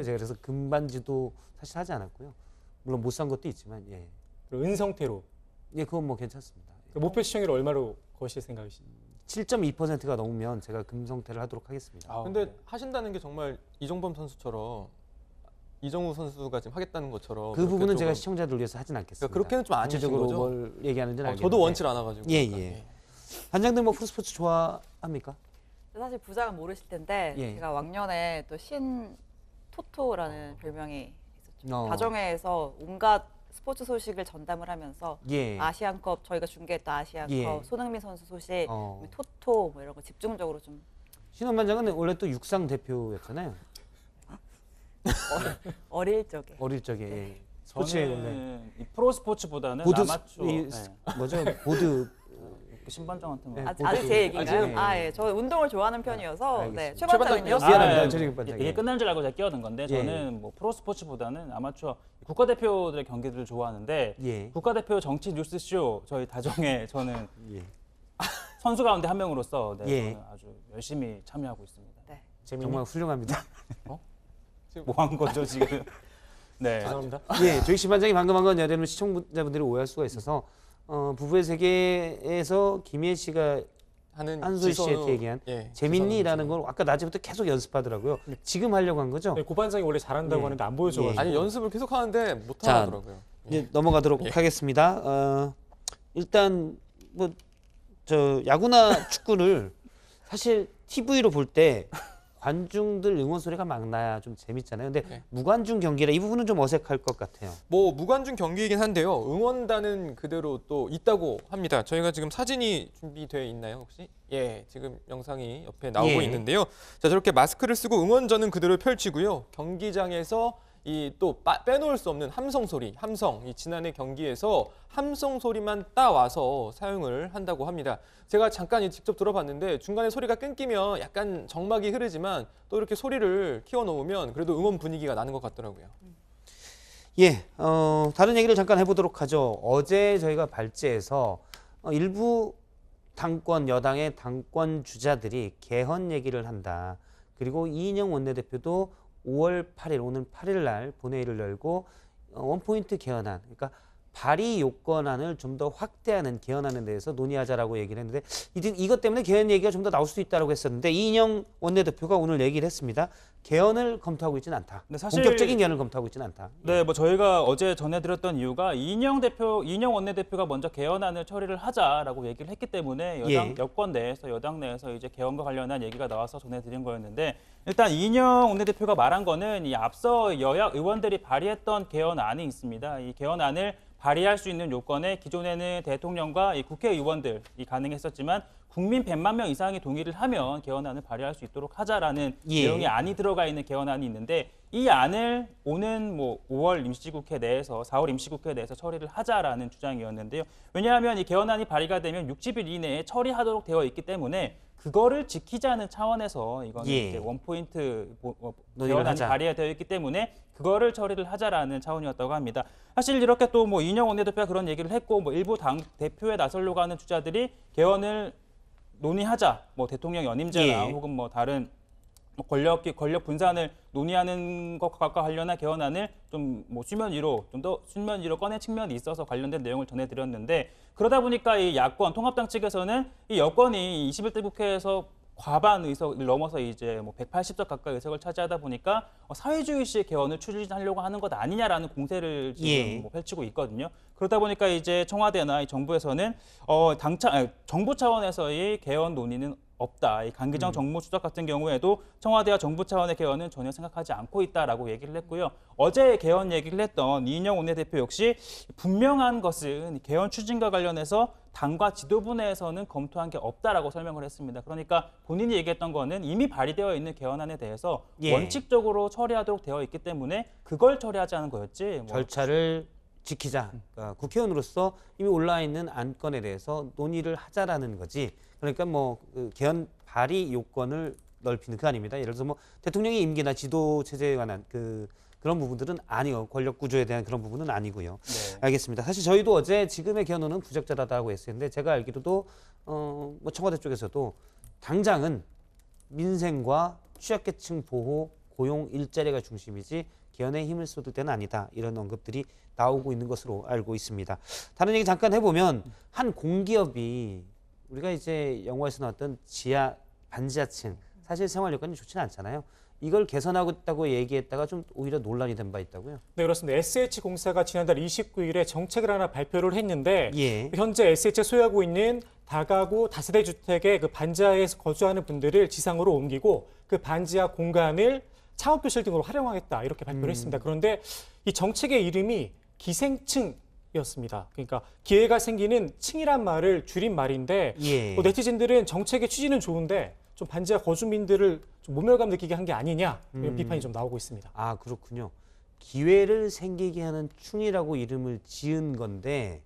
제가 그래서 금반지도 사실 하지 않았고요. 물론 못 산 것도 있지만 예. 은성태로. 예, 그건 뭐 괜찮습니다. 목표 시청률 얼마로 거실 생각이신가요? 7.2%가 넘으면 제가 금성태를 하도록 하겠습니다. 근데 하신다는 게 정말 이종범 선수처럼 이정우 선수가 지금 하겠다는 것처럼 그 부분은 제가 시청자들 위해서 하진 않겠습니다. 그러니까 그렇게는 좀 아니신 구체적으로 거죠? 뭘 얘기하는지는 알겠는데. 저도 원치 않아가지고. 예. 반장들 뭐 프로스포츠 좋아합니까? 사실 부장은 모르실 텐데 제가 왕년에 또 신 토토라는 별명이 있었죠. 다정회에서 온갖 스포츠 소식을 전담을 하면서 아시안컵 저희가 중계했던 아시안컵 손흥민 선수 소식, 토토 뭐 이런 거 집중적으로 좀. 신원 반장은 원래 또 육상 대표였잖아요. 어릴 적에. 어릴 적에. 네. 스포츠에 저는 이 프로 스포츠보다는 보드 아마추어. 뭐죠? 보드 신반장한테 뭐. 아직 제 얘기인가요? 저 운동을 좋아하는 편이어서 최 반장은요? 미안합니다. 이게 끝난 줄 알고 제가 끼어든 건데 저는 뭐 프로 스포츠보다는 아마추어 국가대표들의 경기들을 좋아하는데 국가대표 정치 뉴스쇼 저희 다정에 저는 선수 가운데 한 명으로서 저는 아주 열심히 참여하고 있습니다. 네. 정말 훌륭합니다. 뭐 한 거죠 지금? 네. 죄송합니다. 예, 조익 씨 반장이 방금 한 건 여러분 시청자분들이 오해할 수가 있어서 부부의 세계에서 김예 씨가 한소희 씨한테 얘기한 재밌니라는 걸 아까 낮에부터 계속 연습하더라고요. 지금 하려고 한 거죠? 네, 고반장이 원래 잘한다고 하는데 안 보여줘가지고. 아니 연습을 계속 하는데 못 하더라고요. 이제 넘어가도록 하겠습니다. 일단 뭐 저 야구나 축구를 사실 TV로 볼 때 관중들 응원 소리가 막 나야 좀 재밌잖아요. 근데 무관중 경기라 이 부분은 좀 어색할 것 같아요. 뭐 무관중 경기이긴 한데요. 응원단은 그대로 또 있다고 합니다. 저희가 지금 사진이 준비되어 있나요, 혹시? 예, 지금 영상이 옆에 나오고 있는데요. 자, 저렇게 마스크를 쓰고 응원전은 그대로 펼치고요. 경기장에서 이 또 빼놓을 수 없는 함성 소리, 함성. 이 지난해 경기에서 함성 소리만 따와서 사용을 한다고 합니다. 제가 잠깐 직접 들어봤는데 중간에 소리가 끊기면 약간 정막이 흐르지만 또 이렇게 소리를 키워놓으면 그래도 응원 분위기가 나는 것 같더라고요. 예, 다른 얘기를 잠깐 해보도록 하죠. 어제 저희가 발제에서 일부 당권, 여당의 당권 주자들이 개헌 얘기를 한다. 그리고 이인영 원내대표도 5월 8일, 오늘 8일 날 본회의를 열고 원포인트 개헌안, 그러니까 발의 요건안을 좀 더 확대하는 개헌안에 대해서 논의하자라고 얘기를 했는데 이것 때문에 개헌 얘기가 좀 더 나올 수도 있다고 했었는데 이인영 원내대표가 오늘 얘기를 했습니다. 개헌을 검토하고 있지는 않다. 네, 사실 본격적인 개헌을 검토하고 있지는 않다. 네, 뭐 저희가 어제 전해드렸던 이유가 이인영 원내대표가 먼저 개헌안을 처리를 하자라고 얘기를 했기 때문에 여권 내에서 여당 내에서 이제 개헌과 관련한 얘기가 나와서 전해드린 거였는데 일단 이인영 원내대표가 말한 거는 이 앞서 여야 의원들이 발의했던 개헌안이 있습니다. 이 개헌안을 발의할 수 있는 요건에 기존에는 대통령과 이 국회의원들이 가능했었지만 국민 100만 명 이상이 동의를 하면 개헌안을 발의할 수 있도록 하자라는 내용의 안이 들어가 있는 개헌안이 있는데 이 안을 오는 5월 임시국회 내에서 4월 임시국회 내에서 처리를 하자라는 주장이었는데요. 왜냐하면 이 개헌안이 발의가 되면 60일 이내에 처리하도록 되어 있기 때문에 그거를 지키자는 차원에서 이거는 이제 원포인트 개헌안이 발의가 되어 있기 때문에 그거를 처리를 하자라는 차원이었다고 합니다. 사실 이렇게 또 이인영 원내대표가 그런 얘기를 했고 일부 당 대표에 나서려고 하는 주자들이 개헌을 논의하자, 대통령 연임제나 혹은 다른 권력 분산을 논의하는 것과 관련한 개헌안을 좀 수면 위로 꺼낸 측면이 있어서 관련된 내용을 전해드렸는데 그러다 보니까 이 야권 통합당 측에서는 이 여권이 21대 국회에서 과반 의석을 넘어서 이제 180석 가까이 의석을 차지하다 보니까 사회주의식 개헌을 추진하려고 하는 것 아니냐라는 공세를 지금 펼치고 있거든요. 그러다 보니까 이제 청와대나 정부에서는 정부 차원에서의 개헌 논의는 없다. 이 강기정 정무수석 같은 경우에도 청와대와 정부 차원의 개헌은 전혀 생각하지 않고 있다라고 얘기를 했고요. 어제 개헌 얘기를 했던 이인영 원내대표 역시 분명한 것은 개헌 추진과 관련해서 당과 지도부 내에서는 검토한 게 없다라고 설명을 했습니다. 그러니까 본인이 얘기했던 거는 이미 발의되어 있는 개헌안에 대해서 원칙적으로 처리하도록 되어 있기 때문에 그걸 처리하자는 거였지. 절차를 지키자. 그러니까 국회의원으로서 이미 올라와 있는 안건에 대해서 논의를 하자라는 거지. 그러니까 개헌 발의 요건을 넓히는 그 아닙니다. 예를 들어서 대통령의 임기나 지도 체제에 관한 그런 부분들은 아니요. 권력 구조에 대한 그런 부분은 아니고요. 네. 알겠습니다. 사실 저희도 어제 지금의 개헌은 부적절하다고 했었는데 제가 알기로도 청와대 쪽에서도 당장은 민생과 취약계층 보호, 고용, 일자리가 중심이지 개헌에 힘을 쏟을 때는 아니다. 이런 언급들이 나오고 있는 것으로 알고 있습니다. 다른 얘기 잠깐 해보면 한 공기업이 우리가 이제 영화에서 나왔던 반지하층 사실 생활 여건이 좋지는 않잖아요. 이걸 개선하고 있다고 얘기했다가 좀 오히려 논란이 된 바 있다고요? 네, 그렇습니다. SH공사가 지난달 29일에 정책을 하나 발표를 했는데 현재 SH가 소유하고 있는 다가구 다세대 주택의 그 반지하에서 거주하는 분들을 지상으로 옮기고 그 반지하 공간을 창업교실 등으로 활용하겠다 이렇게 발표를 했습니다. 그런데 이 정책의 이름이 기생층이었습니다. 그러니까 기회가 생기는 층이란 말을 줄인 말인데 네티즌들은 정책의 취지는 좋은데 좀 반지하 거주민들을 좀 모멸감 느끼게 한 게 아니냐 이런 비판이 좀 나오고 있습니다. 아 그렇군요. 기회를 생기게 하는 충이라고 이름을 지은 건데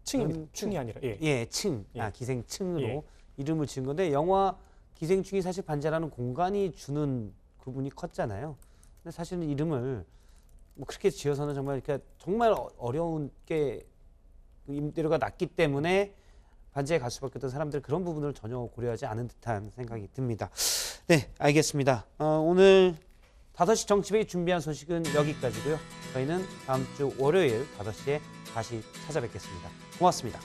층입니다. 충이 아니라 층. 기생층으로 이름을 지은 건데 영화 기생충이 사실 반지하라는 공간이 주는 부분이 컸잖아요. 근데 사실은 이름을 그렇게 지어서는 정말 어려운 게 임대료가 낮기 때문에 반지하에 갈 수밖에 없던 사람들 그런 부분을 전혀 고려하지 않은 듯한 생각이 듭니다. 네, 알겠습니다. 오늘 5시 정치배이 준비한 소식은 여기까지고요. 저희는 다음 주 월요일 5시에 다시 찾아뵙겠습니다. 고맙습니다.